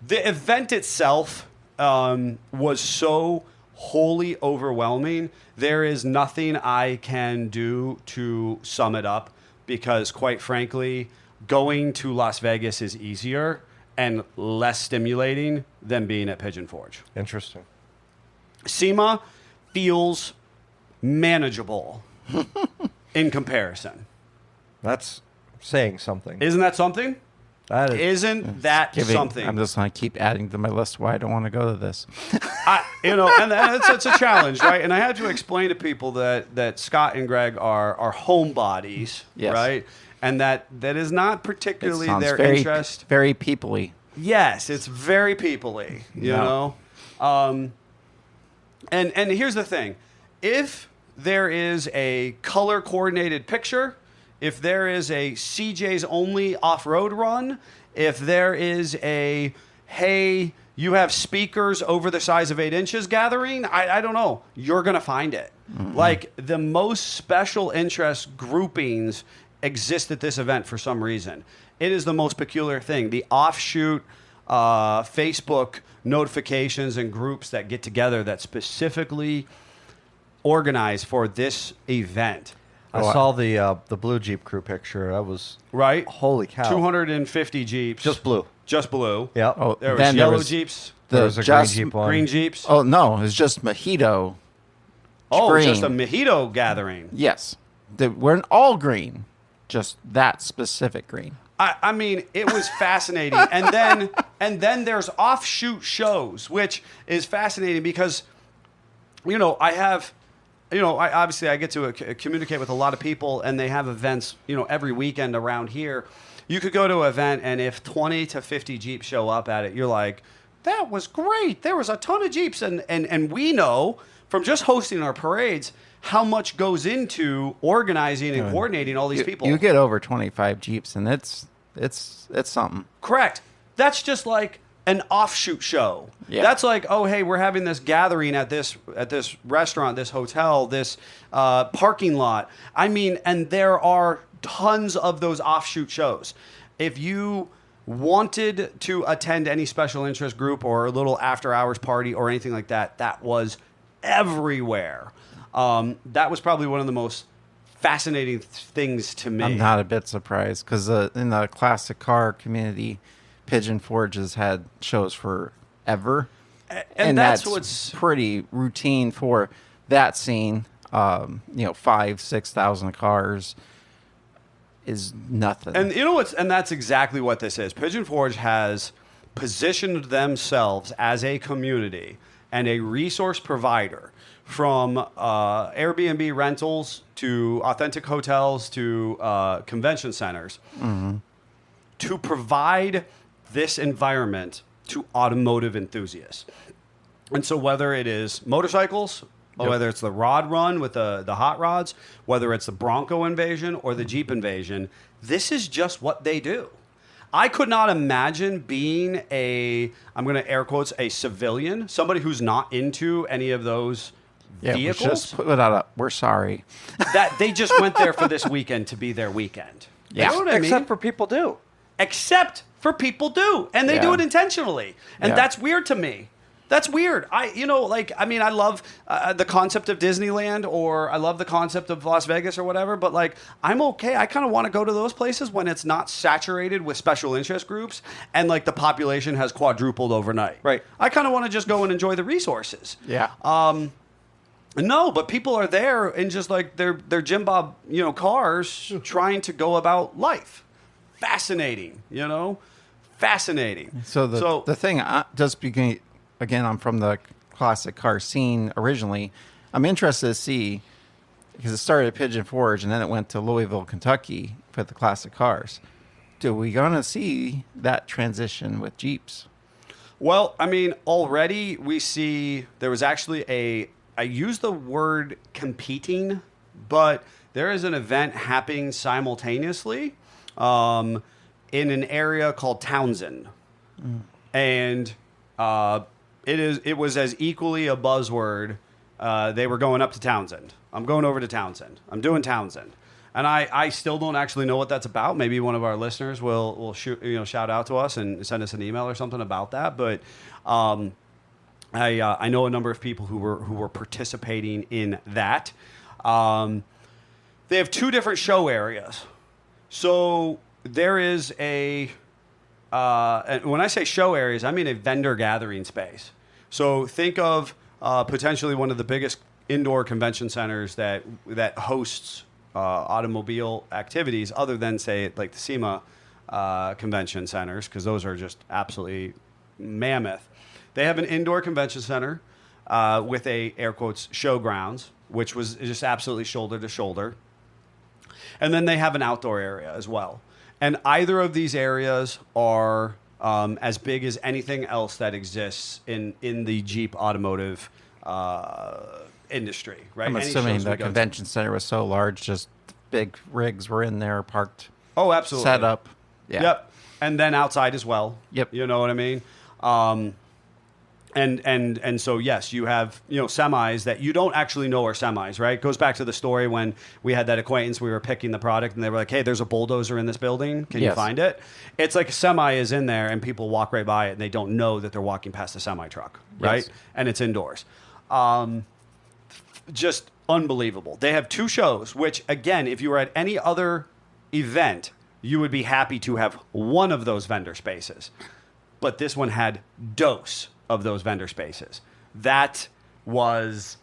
Speaker 2: The event itself was so wholly overwhelming. There is nothing I can do to sum it up because, quite frankly, going to Las Vegas is easier and less stimulating than being at Pigeon Forge.
Speaker 1: Interesting.
Speaker 2: SEMA feels manageable in comparison.
Speaker 1: That's saying something.
Speaker 2: Isn't that something?
Speaker 1: That is,
Speaker 2: Isn't that something?
Speaker 3: I'm just going to keep adding to my list why I don't want to go to this.
Speaker 2: And it's a challenge, right? And I had to explain to people that Scott and Greg are homebodies,
Speaker 3: Yes.
Speaker 2: right? And that is not particularly their
Speaker 3: very,
Speaker 2: interest.
Speaker 3: Very people-y.
Speaker 2: Yes, it's very people-y, you know? And here's the thing. If there is a color-coordinated picture, if there is a CJ's only off-road run, if there is a, hey, you have speakers over the size of 8 inches gathering, I don't know. You're going to find it. Mm-hmm. Like, the most special interest groupings exist at this event for some reason. It is the most peculiar thing. The offshoot Facebook notifications and groups that get together that specifically organize for this event.
Speaker 1: I saw the blue Jeep crew picture. That was
Speaker 2: right.
Speaker 1: Holy cow!
Speaker 2: 250 Jeeps.
Speaker 1: Just blue.
Speaker 2: Just blue.
Speaker 1: Yeah.
Speaker 3: Oh,
Speaker 2: there was
Speaker 3: then
Speaker 2: yellow
Speaker 3: there was
Speaker 2: Jeeps.
Speaker 1: There was a
Speaker 3: just
Speaker 1: green Jeep one.
Speaker 2: Green Jeeps.
Speaker 3: Oh no, it's just mojito.
Speaker 2: Oh,
Speaker 3: green.
Speaker 2: just a mojito gathering.
Speaker 3: Yes, we're all green, just that specific green.
Speaker 2: I mean, it was fascinating. and then there's offshoot shows, which is fascinating because, I obviously I get to communicate with a lot of people, and they have events, every weekend around here. You could go to an event, and if 20 to 50 Jeeps show up at it, you're like, that was great. There was a ton of Jeeps, and we know from just hosting our parades how much goes into organizing and coordinating all these people.
Speaker 3: You get over 25 Jeeps, and it's something.
Speaker 2: Correct. That's just like an offshoot show.
Speaker 3: Yeah.
Speaker 2: That's like, oh, hey, we're having this gathering at this restaurant, this hotel, this parking lot. I mean, and there are tons of those offshoot shows. If you wanted to attend any special interest group or a little after hours party or anything like that, that was everywhere. That was probably one of the most fascinating things to me.
Speaker 3: I'm not a bit surprised because in the classic car community, Pigeon Forge has had shows forever,
Speaker 2: and that's what's
Speaker 3: pretty routine for that scene. 5,000-6,000 cars is nothing.
Speaker 2: And and that's exactly what this is. Pigeon Forge has positioned themselves as a community and a resource provider, from Airbnb rentals to authentic hotels to convention centers, to provide this environment to automotive enthusiasts. And so whether it is motorcycles, or whether it's the rod run with the hot rods, whether it's the Bronco invasion or the Jeep invasion, this is just what they do. I could not imagine being I'm going to air quotes, a civilian, somebody who's not into any of those vehicles.
Speaker 3: Just put out we're sorry.
Speaker 2: That they just went there for this weekend to be their weekend.
Speaker 3: Yeah.
Speaker 2: You know what I mean?
Speaker 1: Except for people do.
Speaker 2: Except for people do. And they do
Speaker 3: Yeah.
Speaker 2: it intentionally. And
Speaker 3: Yeah.
Speaker 2: that's weird to me. That's weird. I love the concept of Disneyland, or I love the concept of Las Vegas or whatever, but I'm okay. I kind of want to go to those places when it's not saturated with special interest groups and the population has quadrupled overnight.
Speaker 1: Right.
Speaker 2: I kind of want to just go and enjoy the resources.
Speaker 3: Yeah.
Speaker 2: No, but people are there in just their Jim Bob, cars trying to go about life. Fascinating, fascinating.
Speaker 3: So the thing, just beginning, again, I'm from the classic car scene originally. I'm interested to see, because it started at Pigeon Forge and then it went to Louisville, Kentucky for the classic cars. Do we gonna see that transition with Jeeps?
Speaker 2: Well, I mean, already we see there was actually I use the word competing, but there is an event happening simultaneously in an area called Townsend. And it was as equally a buzzword. They were going up to Townsend. I'm going over to Townsend. I'm doing Townsend. And I still don't actually know what that's about. Maybe one of our listeners will shout out to us and send us an email or something about that. But I know a number of people who were participating in that. They have two different show areas. So there is and when I say show areas, I mean a vendor gathering space. So think of potentially one of the biggest indoor convention centers that hosts automobile activities, other than, say, like the SEMA convention centers because those are just absolutely mammoth. They have an indoor convention center with a air quotes showgrounds, which was just absolutely shoulder to shoulder. And then they have an outdoor area as well. And either of these areas are as big as anything else that exists in the Jeep automotive industry, right?
Speaker 3: I'm
Speaker 2: Any
Speaker 3: assuming
Speaker 2: shows we
Speaker 3: the
Speaker 2: go to.
Speaker 3: convention center was so large, just big rigs were in there, parked,
Speaker 2: Oh, absolutely.
Speaker 3: set up. Yeah.
Speaker 2: Yep. And then outside as well.
Speaker 3: Yep.
Speaker 2: You know what I mean? And so yes, you have semis that you don't actually know are semis, right? It goes back to the story when we had that acquaintance, we were picking the product, and they were like, "Hey, there's a bulldozer in this building. Can you
Speaker 3: Yes.
Speaker 2: find it?" It's like a semi is in there, and people walk right by it, and they don't know that they're walking past a semi truck, right?
Speaker 3: Yes.
Speaker 2: And it's indoors. Just unbelievable. They have 2 shows, which again, if you were at any other event, you would be happy to have one of those vendor spaces. But this one had dose of those vendor spaces. That was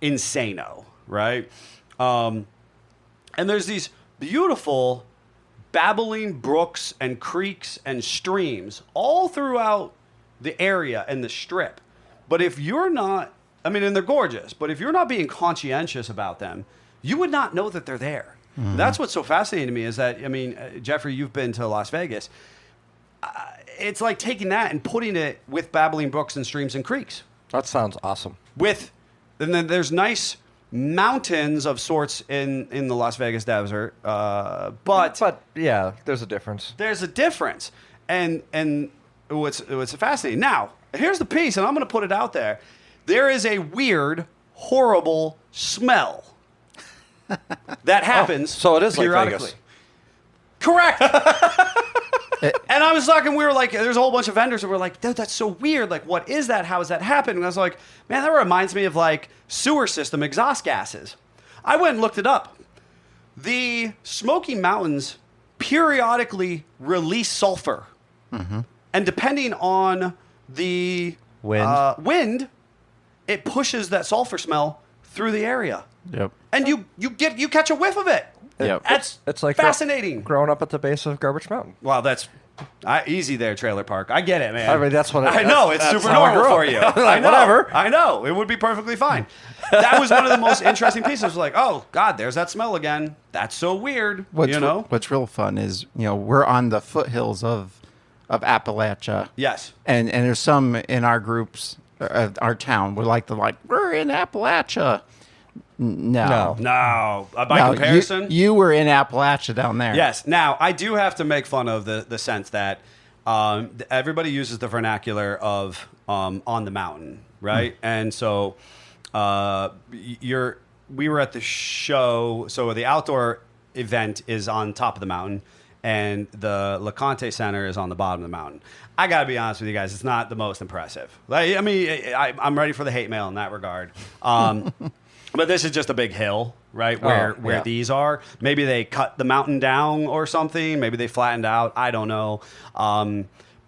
Speaker 2: insano, right? And there's these beautiful babbling brooks and creeks and streams all throughout the area and the strip. But if you're not, and they're gorgeous, but if you're not being conscientious about them, you would not know that they're there. Mm-hmm. That's what's so fascinating to me is that, Jeffrey, you've been to Las Vegas. It's like taking that and putting it with babbling brooks and streams and creeks.
Speaker 1: That sounds awesome.
Speaker 2: And then there's nice mountains of sorts in the Las Vegas desert, but
Speaker 1: yeah, there's a difference.
Speaker 2: There's a difference, and what's fascinating. Now, here's the piece, and I'm going to put it out there. There is a weird, horrible smell that happens.
Speaker 1: So it is like
Speaker 2: periodically.
Speaker 1: Vegas.
Speaker 2: Correct. And I was talking, we were like, there's a whole bunch of vendors, and we're like, dude, that's so weird. Like, what is that? How does that happen? And I was like, man, that reminds me of like sewer system exhaust gases. I went and looked it up. The Smoky Mountains periodically release sulfur. Mm-hmm. And depending on the wind, it pushes that sulfur smell through the area.
Speaker 3: Yep.
Speaker 2: And you catch a whiff of it.
Speaker 3: Yep.
Speaker 2: It's like fascinating.
Speaker 1: Growing up at the base of Garbage Mountain.
Speaker 2: Well, that's easy there, Trailer Park. I get it, man.
Speaker 1: I mean, that's what
Speaker 2: I know. It's super normal for you. I know.
Speaker 1: Whatever.
Speaker 2: I know. It would be perfectly fine. That was one of the most interesting pieces. It was like, oh, God, there's that smell again. That's so weird.
Speaker 3: What's real fun is, we're on the foothills of Appalachia.
Speaker 2: Yes.
Speaker 3: And there's some in our groups, our town, we're we're in Appalachia. No.
Speaker 2: By comparison?
Speaker 3: You were in Appalachia down there.
Speaker 2: Yes. Now, I do have to make fun of the sense that everybody uses the vernacular of on the mountain, right? And so we were at the show. So the outdoor event is on top of the mountain, and the LeConte Center is on the bottom of the mountain. I got to be honest with you guys. It's not the most impressive. I'm ready for the hate mail in that regard. But this is just a big hill, right? Where these are. Maybe they cut the mountain down or something. Maybe they flattened out. I don't know.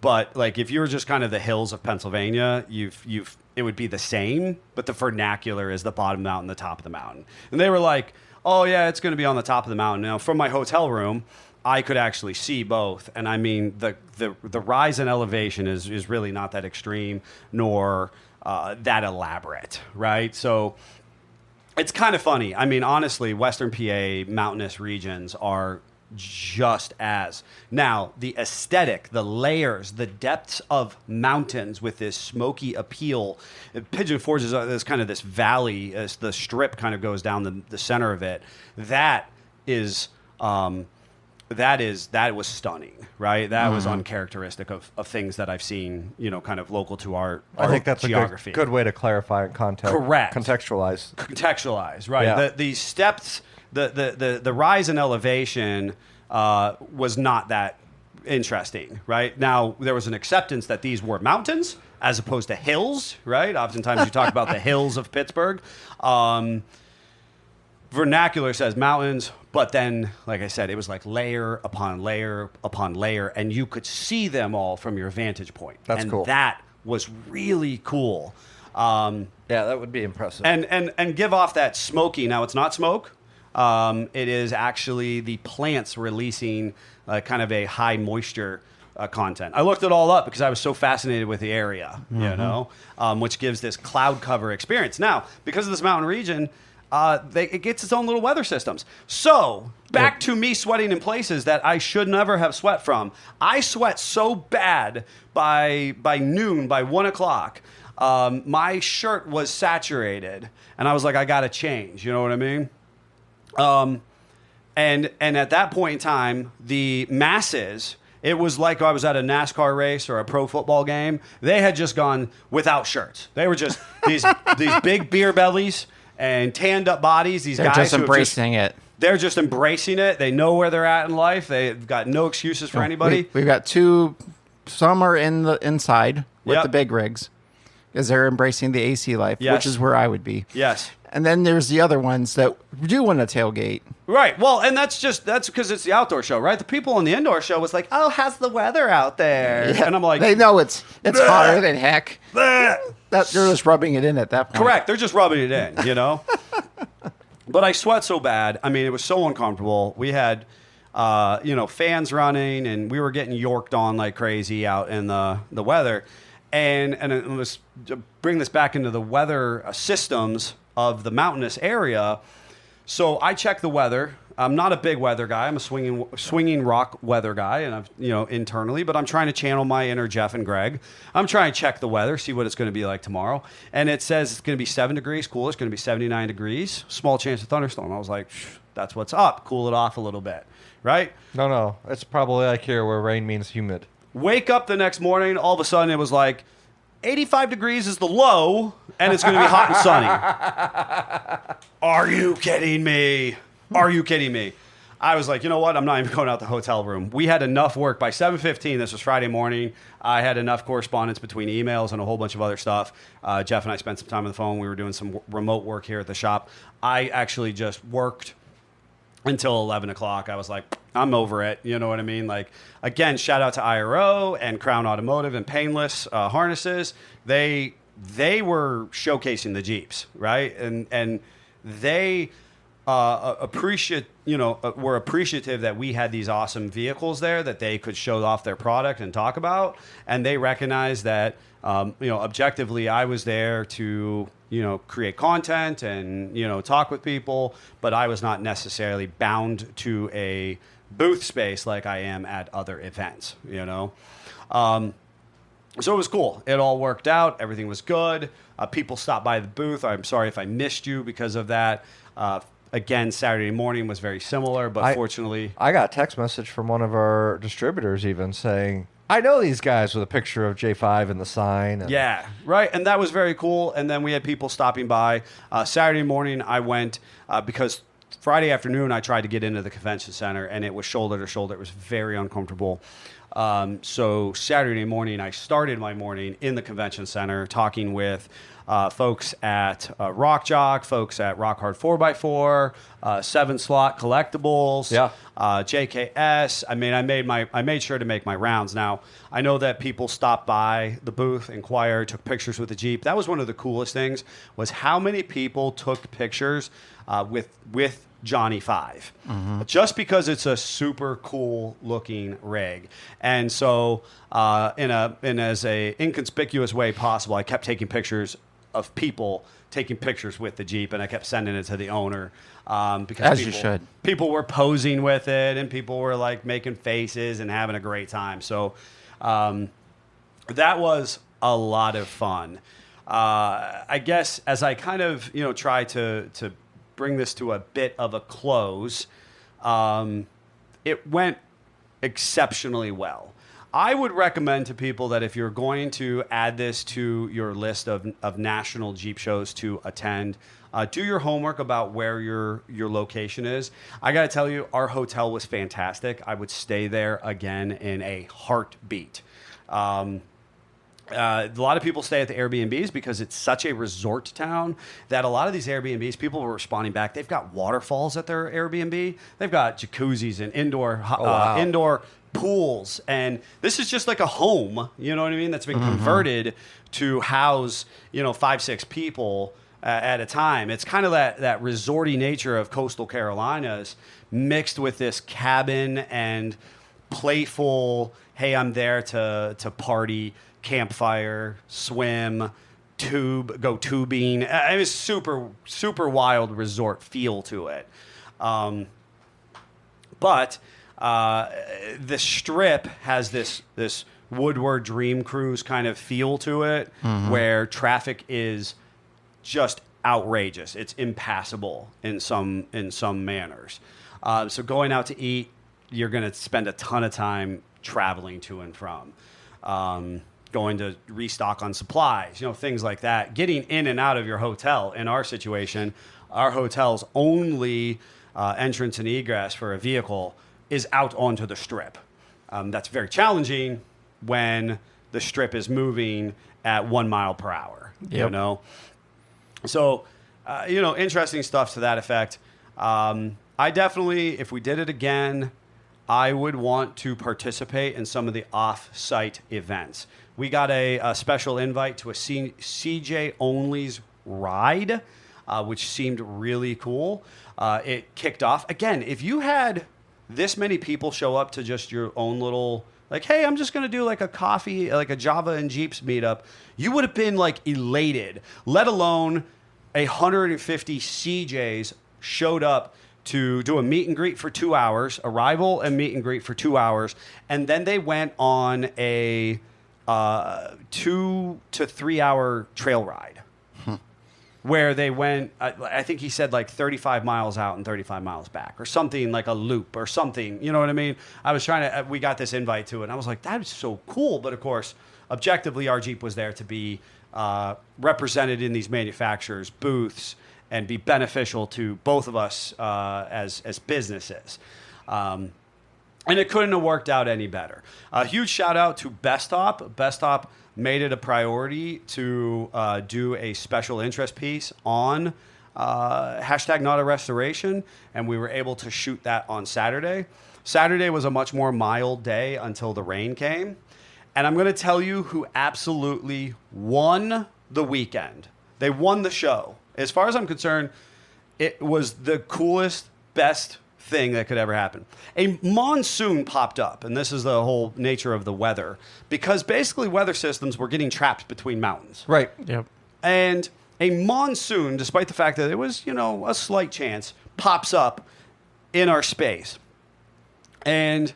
Speaker 2: But like if you were just kind of the hills of Pennsylvania, it would be the same. But the vernacular is the bottom mountain, the top of the mountain. And they were like, "Oh yeah, it's going to be on the top of the mountain." Now from my hotel room, I could actually see both. And I mean the rise in elevation is really not that extreme nor that elaborate, right? So. It's kind of funny. I mean, honestly, Western PA mountainous regions are just as. Now, the aesthetic, the layers, the depths of mountains with this smoky appeal. Pigeon Forge is kind of this valley, as the strip kind of goes down the center of it. That was stunning, right? That was uncharacteristic of things that I've seen, kind of local to our
Speaker 1: I think that's
Speaker 2: geography.
Speaker 1: a good way to clarify and
Speaker 2: Correct.
Speaker 1: Contextualize,
Speaker 2: right?
Speaker 1: Yeah.
Speaker 2: The steps, the rise in elevation was not that interesting, right? Now there was an acceptance that these were mountains as opposed to hills, right? Oftentimes you talk about the hills of Pittsburgh. Vernacular says mountains, but then, like I said, it was like layer upon layer upon layer, and you could see them all from your vantage point.
Speaker 1: That's cool.
Speaker 2: That was really cool.
Speaker 1: Yeah, that would be impressive.
Speaker 2: And give off that smoky. Now, it's not smoke. It is actually the plants releasing kind of a high moisture content. I looked it all up because I was so fascinated with the area, you know, which gives this cloud cover experience. Now, because of this mountain region, it gets its own little weather systems. So back to me sweating in places that I should never have sweat from. I sweat so bad by noon, by 1 o'clock. My shirt was saturated, and I was like, I got to change. You know what I mean? And at that point in time, the masses, it was like I was at a NASCAR race or a pro football game. They had just gone without shirts. They were just these big beer bellies and tanned up bodies. They're guys
Speaker 3: just embracing it.
Speaker 2: They're just embracing it. They know where they're at in life. They've got no excuses for anybody.
Speaker 3: We've got two. Some are in the inside with
Speaker 2: Yep.
Speaker 3: the big rigs, because they're embracing the AC life,
Speaker 2: Yes.
Speaker 3: which is where I would be.
Speaker 2: Yes.
Speaker 3: And then there's the other ones that do want to tailgate.
Speaker 2: Right. Well, and that's because it's the outdoor show, right? The people on the indoor show was like, "Oh, how's the weather out there?"
Speaker 3: Yeah,
Speaker 2: And I'm like,
Speaker 3: they know it's hotter than heck.
Speaker 2: "Bleh."
Speaker 3: They're just rubbing it in at that point.
Speaker 2: Correct. They're just rubbing it in, you know? But I sweat so bad. I mean, it was so uncomfortable. We had, fans running, and we were getting yorked on like crazy out in the weather. And it was to bring this back into the weather systems of the mountainous area. So I check the weather. I'm not a big weather guy. I'm a swinging rock weather guy, and I've internally. But I'm trying to channel my inner Jeff and Greg. I'm trying to check the weather, see what it's going to be like tomorrow. And it says it's going to be 7 degrees cool. It's going to be 79 degrees. Small chance of thunderstorm. I was like, that's what's up. Cool it off a little bit, right?
Speaker 1: No. It's probably like here where rain means humid.
Speaker 2: Wake up the next morning. All of a sudden, it was like 85 degrees is the low, and it's going to be hot and sunny. Are you kidding me? Are you kidding me? I was like, you know what? I'm not even going out the hotel room. We had enough work. By 7:15, this was Friday morning, I had enough correspondence between emails and a whole bunch of other stuff. Jeff and I spent some time on the phone. We were doing some remote work here at the shop. I actually just worked until 11 o'clock. I was like, I'm over it. You know what I mean? Like, again, shout out to IRO and Crown Automotive and Painless Harnesses. They were showcasing the Jeeps, right? And they were appreciative that we had these awesome vehicles there that they could show off their product and talk about. And they recognized that, objectively, I was there to, create content and, talk with people, but I was not necessarily bound to a booth space like I am at other events, So it was cool. It all worked out. Everything was good. People stopped by the booth. I'm sorry if I missed you because of that. Again, Saturday morning was very similar, but fortunately...
Speaker 1: I got a text message from one of our distributors even saying, I know these guys, with a picture of J5 and the sign. And
Speaker 2: yeah, right. And that was very cool. And then we had people stopping by. Saturday morning, I went because Friday afternoon, I tried to get into the convention center, and it was shoulder to shoulder. It was very uncomfortable. So Saturday morning, I started my morning in the convention center talking with folks at Rock Jock, folks at Rock Hard 4x4, 7 Slot Collectibles, JKS. I mean, I made sure to make my rounds. Now, I know that people stopped by the booth, inquired, took pictures with the Jeep. That was one of the coolest things, was how many people took pictures with Johnny 5, just because it's a super cool looking rig. And so in as a inconspicuous way possible, I kept taking pictures of people taking pictures with the Jeep, and I kept sending it to the owner because
Speaker 3: you should.
Speaker 2: People were posing with it, and people were like making faces and having a great time. So that was a lot of fun. I guess as I kind of try to bring this to a bit of a close, it went exceptionally well. I would recommend to people that if you're going to add this to your list of national Jeep shows to attend, do your homework about where your location is. I got to tell you, our hotel was fantastic. I would stay there again in a heartbeat. A lot of people stay at the Airbnbs because it's such a resort town that a lot of these Airbnbs, people were responding back. They've got waterfalls at their Airbnb. They've got jacuzzis and indoor pools. And this is just like a home, you know what I mean? That's been converted to house, 5-6 people. at a time. It's kind of that resorty nature of coastal Carolinas mixed with this cabin and playful, hey, I'm there to party, campfire, swim, go tubing. It was super, super wild resort feel to it. But the Strip has this Woodward Dream Cruise kind of feel to it, where traffic is just outrageous. It's impassable in some manners. So going out to eat, you're going to spend a ton of time traveling to and from. Going to restock on supplies, things like that. Getting in and out of your hotel. In our situation, our hotel's only entrance and egress for a vehicle is out onto the Strip. That's very challenging when the Strip is moving at 1 mile per hour.
Speaker 3: Yep.
Speaker 2: So, interesting stuff to that effect. I definitely, if we did it again, I would want to participate in some of the off-site events. We got a special invite to a CJ Only's ride, which seemed really cool. It kicked off. Again, if you had this many people show up to just your own little, like, hey, I'm just going to do like a coffee, like a Java and Jeeps meetup, you would have been like elated, let alone 150 CJs showed up to do a meet and greet for 2 hours, arrival and meet and greet for 2 hours. And then they went on a 2 to 3 hour trail ride where they went, I think he said like 35 miles out and 35 miles back or something, like a loop or something. You know what I mean? We got this invite to it and I was like, that is so cool. But of course, objectively, our Jeep was there to be represented in these manufacturers' booths and be beneficial to both of us as businesses. And it couldn't have worked out any better. A huge shout out to Bestop. Bestop made it a priority to do a special interest piece on hashtag not a restoration, and we were able to shoot that on Saturday. Saturday was a much more mild day until the rain came. And I'm going to tell you who absolutely won the weekend. They won the show. As far as I'm concerned, it was the coolest, best thing that could ever happen. A monsoon popped up, and this is the whole nature of the weather, because basically weather systems were getting trapped between mountains.
Speaker 1: Right.
Speaker 3: Yep.
Speaker 2: And a monsoon, despite the fact that it was, a slight chance, pops up in our space. And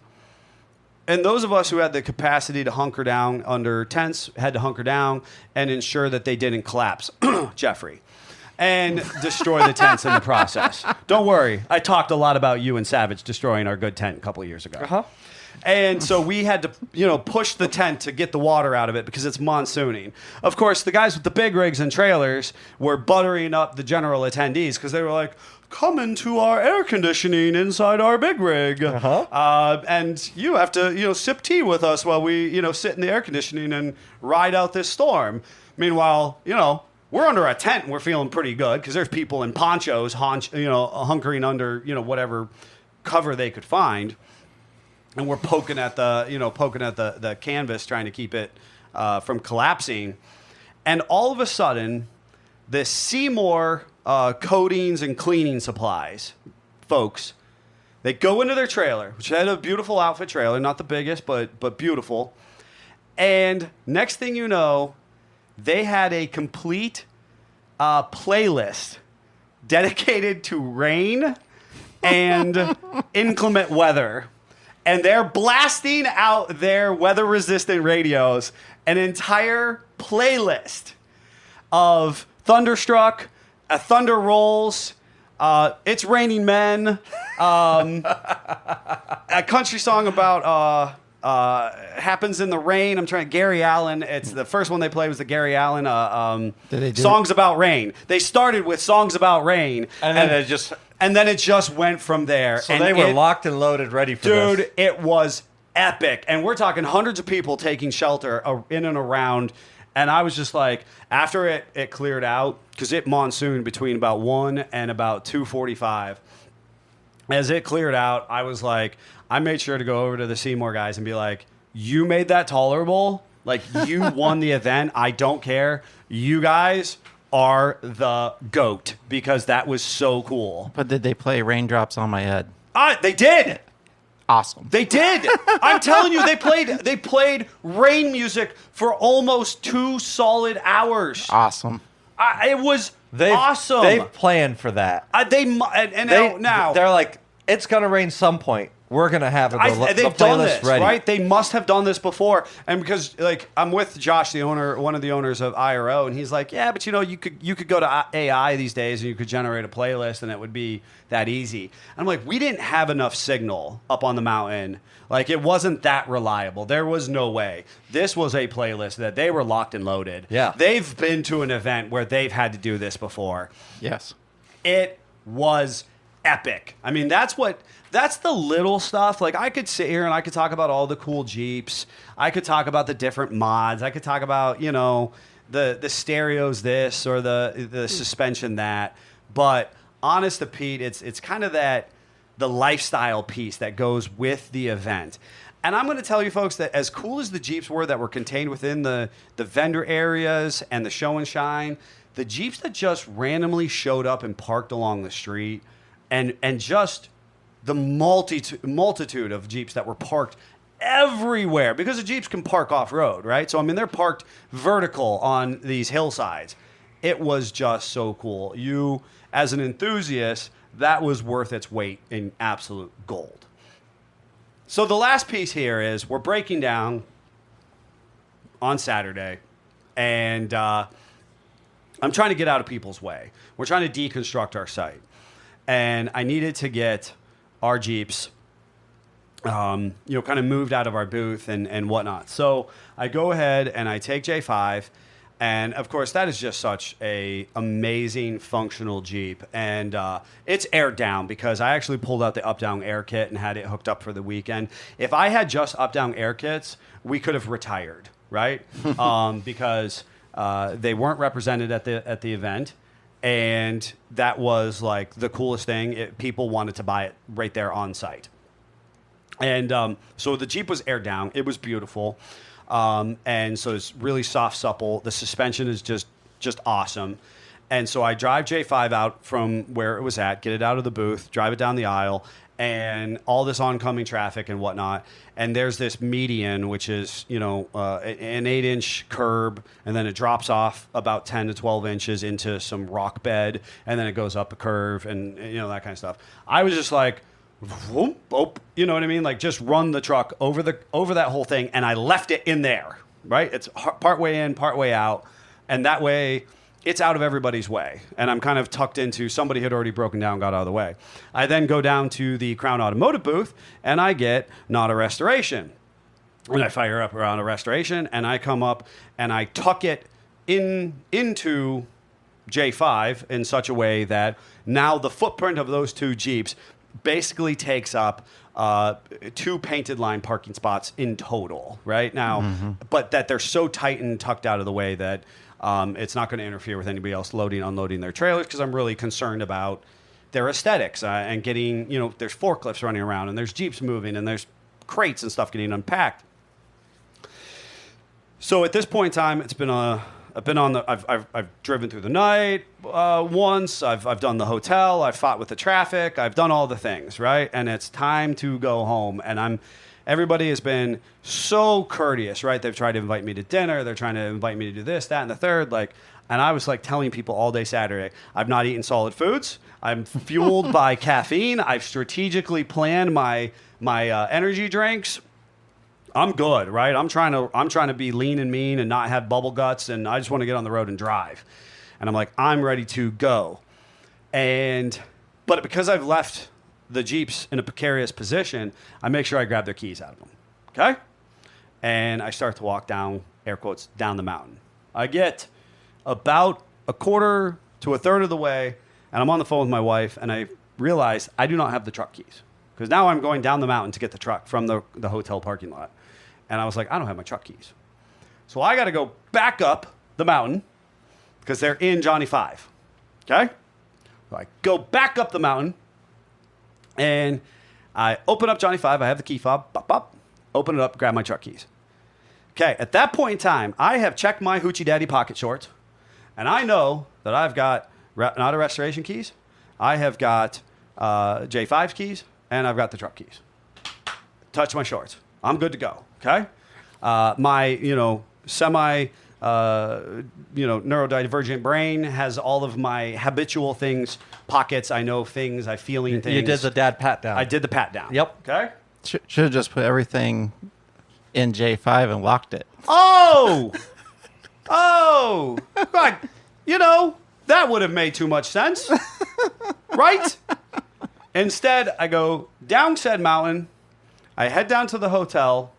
Speaker 2: those of us who had the capacity to hunker down under tents had to hunker down and ensure that they didn't collapse, Jeffrey, and destroy the tents in the process. Don't worry. I talked a lot about you and Savage destroying our good tent a couple of years ago.
Speaker 1: Uh-huh.
Speaker 2: And so we had to, push the tent to get the water out of it because it's monsooning. Of course, the guys with the big rigs and trailers were buttering up the general attendees because they were like, come into our air conditioning inside our big rig.
Speaker 1: Uh-huh.
Speaker 2: And you have to, sip tea with us while we, sit in the air conditioning and ride out this storm. Meanwhile, we're under a tent and we're feeling pretty good because there's people in ponchos, hunkering under, whatever cover they could find. And we're poking at the canvas, trying to keep it from collapsing. And all of a sudden, the Seymour coatings and cleaning supplies folks, they go into their trailer, which had a beautiful outfit trailer, not the biggest, but beautiful. And next thing you know, they had a complete playlist dedicated to rain and inclement weather. And they're blasting out their weather-resistant radios, an entire playlist of Thunderstruck, Thunder Rolls, It's Raining Men, a country song about Happens in the Rain. I'm trying Gary Allen. It's the first one they played was the Gary Allen Songs About Rain. They started with Songs About Rain. And then it just went from there.
Speaker 1: So
Speaker 2: and
Speaker 1: they were locked and loaded, ready for this.
Speaker 2: Dude, it was epic. And we're talking hundreds of people taking shelter in and around. And I was just like, after it cleared out, because it monsooned between about 1 and about 2:45. As it cleared out, I was like, I made sure to go over to the Seymour guys and be like, you made that tolerable? Like, you won the event. I don't care. You guys are the GOAT because that was so cool.
Speaker 3: But did they play Raindrops on My Head?
Speaker 2: They did.
Speaker 3: Awesome.
Speaker 2: They did. I'm telling you, they played rain music for almost 2 solid hours.
Speaker 3: Awesome.
Speaker 2: It was awesome.
Speaker 1: They've planned for that.
Speaker 2: Now
Speaker 1: They're like, it's going to rain some point. We're going to have the
Speaker 2: they've
Speaker 1: playlist
Speaker 2: done this,
Speaker 1: ready.
Speaker 2: right? They must have done this before. And because like I'm with Josh, the owner, one of the owners of IRO, and he's like, yeah, but you could go to AI these days and you could generate a playlist and it would be that easy. And I'm like, we didn't have enough signal up on the mountain. Like it wasn't that reliable. There was no way. This was a playlist that they were locked and loaded.
Speaker 1: Yeah.
Speaker 2: They've been to an event where they've had to do this before.
Speaker 3: Yes.
Speaker 2: It was epic. I mean, that's the little stuff. Like I could sit here and I could talk about all the cool Jeeps. I could talk about the different mods. I could talk about, the stereos this or the suspension that. But honest to Pete, it's kind of the lifestyle piece that goes with the event. And I'm going to tell you folks that as cool as the Jeeps were that were contained within the vendor areas and the show and shine, the Jeeps that just randomly showed up and parked along the street and just the multitude of Jeeps that were parked everywhere because the Jeeps can park off-road, right? So, I mean, they're parked vertical on these hillsides. It was just so cool. You, as an enthusiast, that was worth its weight in absolute gold. So the last piece here is we're breaking down on Saturday, and I'm trying to get out of people's way. We're trying to deconstruct our site. And I needed to get our Jeeps, kind of moved out of our booth and whatnot. So I go ahead and I take J5, and of course that is just such a amazing functional Jeep, and it's aired down because I actually pulled out the up-down air kit and had it hooked up for the weekend. If I had just up-down air kits, we could have retired, right? Because they weren't represented at the event. And that was like the coolest thing. People wanted to buy it right there on site. And so the Jeep was aired down. It was beautiful. And so it's really soft, supple. The suspension is just awesome. And so I drive J5 out from where it was at, get it out of the booth, drive it down the aisle, and all this oncoming traffic and whatnot. And there's this median, which is, an 8-inch curb, and then it drops off about 10 to 12 inches into some rock bed, and then it goes up a curve and that kind of stuff. I was just like, whoop, whoop, you know what I mean? Like just run the truck over that whole thing, and I left it in there, right? It's part way in, part way out, and that way it's out of everybody's way. And I'm kind of tucked into somebody had already broken down, got out of the way. I then go down to the Crown Automotive booth and I get Not a Restoration. And I fire up around a restoration and I come up and I tuck it into J5 in such a way that now the footprint of those two Jeeps basically takes up 2 painted line parking spots in total, right? Now, but that they're so tight and tucked out of the way that it's not going to interfere with anybody else loading, unloading their trailers because I'm really concerned about their aesthetics and getting, there's forklifts running around and there's Jeeps moving and there's crates and stuff getting unpacked. So at this point in time, I've driven through the night once. I've done the hotel. I've fought with the traffic. I've done all the things, right? And it's time to go home. And everybody has been so courteous, right? They've tried to invite me to dinner. They're trying to invite me to do this, that, and the third. And I was telling people all day Saturday, I've not eaten solid foods. I'm fueled by caffeine. I've strategically planned my energy drinks. I'm good, right? I'm trying to be lean and mean and not have bubble guts, and I just want to get on the road and drive. And I'm like, I'm ready to go. But because I've left the Jeeps in a precarious position, I make sure I grab their keys out of them. Okay? And I start to walk down, air quotes, down the mountain. I get about a quarter to a third of the way, and I'm on the phone with my wife, and I realize I do not have the truck keys. Because now I'm going down the mountain to get the truck from the hotel parking lot. And I was like, I don't have my truck keys. So I got to go back up the mountain because they're in Johnny 5. Okay? So I go back up the mountain, and I open up Johnny 5. I have the key fob. Bop, bop. Open it up, grab my truck keys. Okay, at that point in time, I have checked my Hoochie Daddy pocket shorts, And I know that I've got not a restoration keys. I have got J5's keys, and I've got the truck keys. Touch my shorts. I'm good to go. Okay. My semi neurodivergent brain has all of my habitual things, pockets. I know things. I feeling things.
Speaker 1: You did the dad pat down.
Speaker 2: I did the pat down.
Speaker 1: Yep.
Speaker 2: Okay.
Speaker 3: Should have just put everything in J5 and locked it.
Speaker 2: Oh, God. That would have made too much sense, right? Instead, I go down said mountain. I head down to the hotel.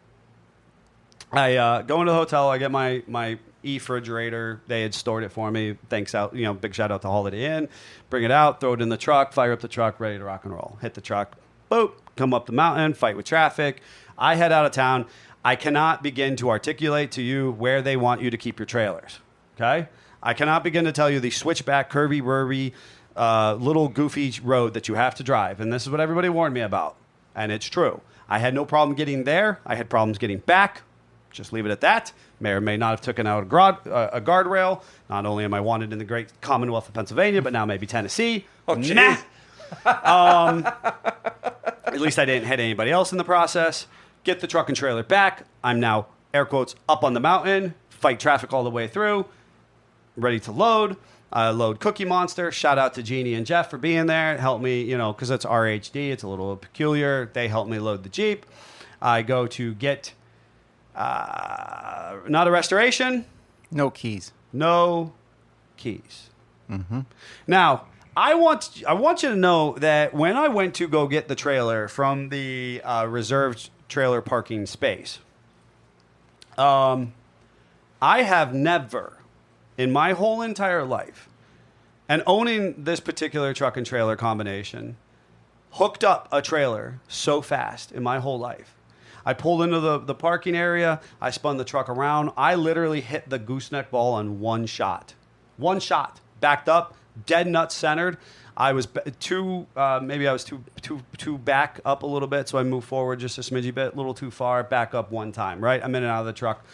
Speaker 2: I go into the hotel. I get my e-refrigerator. They had stored it for me. Thanks out, big shout out to Holiday Inn. Bring it out, throw it in the truck, fire up the truck, ready to rock and roll. Hit the truck, boop, come up the mountain, fight with traffic. I head out of town. I cannot begin to articulate to you where they want you to keep your trailers. Okay? I cannot begin to tell you the switchback, curvy, worvy, little goofy road that you have to drive. And this is what everybody warned me about. And it's true. I had no problem getting there. I had problems getting back. Just leave it at that. May or may not have taken out a guardrail. Not only am I wanted in the great Commonwealth of Pennsylvania, but now maybe Tennessee.
Speaker 1: Oh, jeez.
Speaker 2: At least I didn't hit anybody else in the process. Get the truck and trailer back. I'm now, air quotes, up on the mountain. Fight traffic all the way through. Ready to load. Load Cookie Monster. Shout out to Jeannie and Jeff for being there. Help me, because it's RHD. It's a little peculiar. They helped me load the Jeep. I go to get not a restoration.
Speaker 3: No keys.
Speaker 2: No keys.
Speaker 3: Mm-hmm.
Speaker 2: Now, I want you to know that when I went to go get the trailer from the reserved trailer parking space, I have never, in my whole entire life, and owning this particular truck and trailer combination, hooked up a trailer so fast in my whole life. I pulled into the parking area. I spun the truck around. I literally hit the gooseneck ball on one shot. One shot. Backed up, dead nut centered. I was too back up a little bit, so I moved forward just a smidgy bit, a little too far, back up one time, right? I'm in and out of the truck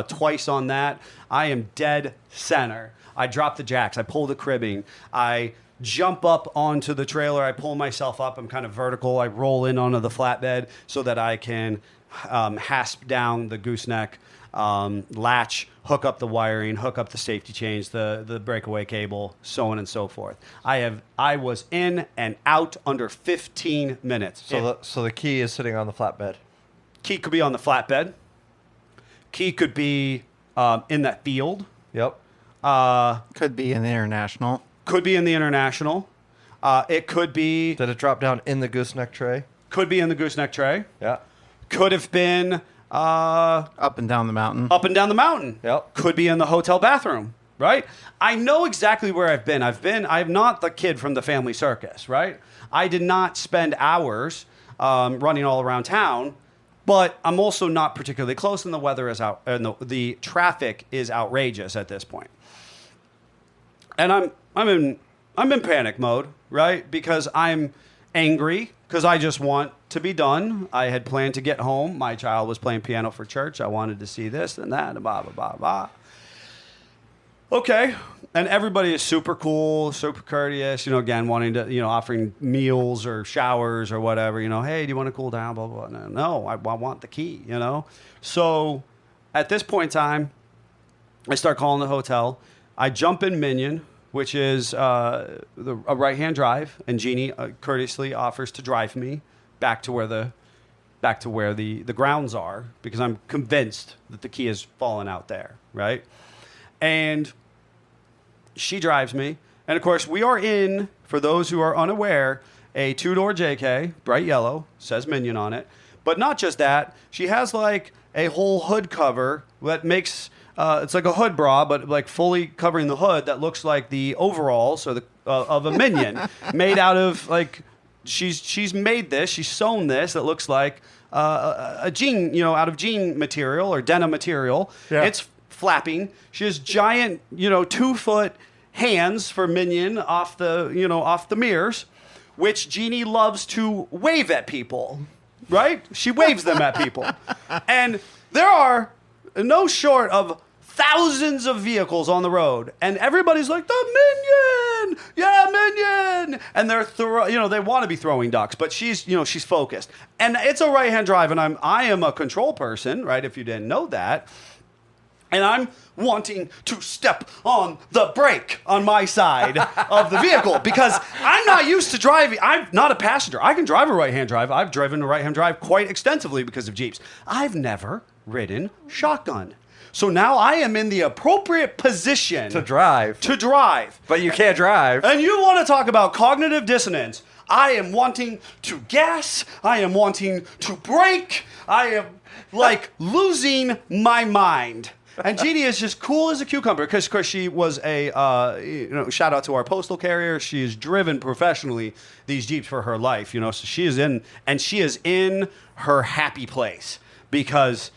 Speaker 2: twice on that. I am dead center. I drop the jacks. I pull the cribbing. I jump up onto the trailer. I pull myself up. I'm kind of vertical. I roll in onto the flatbed so that I can hasp down the gooseneck, latch, hook up the wiring, hook up the safety chains, the breakaway cable, so on and so forth. I was in and out under 15 minutes.
Speaker 1: So the key is sitting on the flatbed.
Speaker 2: Key could be on the flatbed. Key could be in that field.
Speaker 1: Yep.
Speaker 3: Could be in the International.
Speaker 2: Could be in the International. It could be...
Speaker 1: Did it drop down in the gooseneck tray?
Speaker 2: Could be in the gooseneck tray.
Speaker 1: Yeah.
Speaker 2: Could have been...
Speaker 3: up and down the mountain.
Speaker 2: Up and down the mountain.
Speaker 1: Yep.
Speaker 2: Could be in the hotel bathroom, right? I know exactly where I've been. I'm not the kid from the family circus, right? I did not spend hours running all around town, but I'm also not particularly close, and the weather is out, and the traffic is outrageous at this point. And I'm in panic mode, right? Because I'm angry because I just want to be done. I had planned to get home. My child was playing piano for church. I wanted to see this and that and blah, blah, blah, blah. Okay. And everybody is super cool, super courteous, again, wanting to, offering meals or showers or whatever, hey, do you want to cool down, blah, blah, blah. No, I want the key, So at this point in time, I start calling the hotel. I jump in Minion, which is a right-hand drive, and Jeannie courteously offers to drive me back to where the grounds are, because I'm convinced that the key has fallen out there, right? And she drives me, and of course we are in, for those who are unaware, a two-door JK, bright yellow, says Minion on it. But not just that, she has like a whole hood cover that makes it's like a hood bra, but like fully covering the hood that looks like the overalls of a Minion, made out of like she's made this, she's sewn this that looks like a jean, out of jean material or denim material.
Speaker 1: Yeah.
Speaker 2: It's flapping. She has giant, 2-foot hands for Minion off the mirrors, which Jeannie loves to wave at people, right? She waves them at people. And there are no short of thousands of vehicles on the road, and everybody's like, the Minion, yeah, Minion, and they're they want to be throwing ducks, but she's focused, and it's a right-hand drive, and I am a control person, right? If you didn't know that. And I'm wanting to step on the brake on my side of the vehicle because I'm not used to driving. I'm not a passenger. I can drive a right-hand drive. I've driven a right-hand drive quite extensively because of Jeeps. I've never ridden shotgun. So now I am in the appropriate position
Speaker 1: To drive.
Speaker 2: But
Speaker 1: you can't drive.
Speaker 2: And you want to talk about cognitive dissonance. I am wanting to gas. I am wanting to brake. I am like losing my mind. And Jeannie is just cool as a cucumber because, of course, she was a, shout out to our postal carrier. She has driven professionally these Jeeps for her life, so she is in her happy place because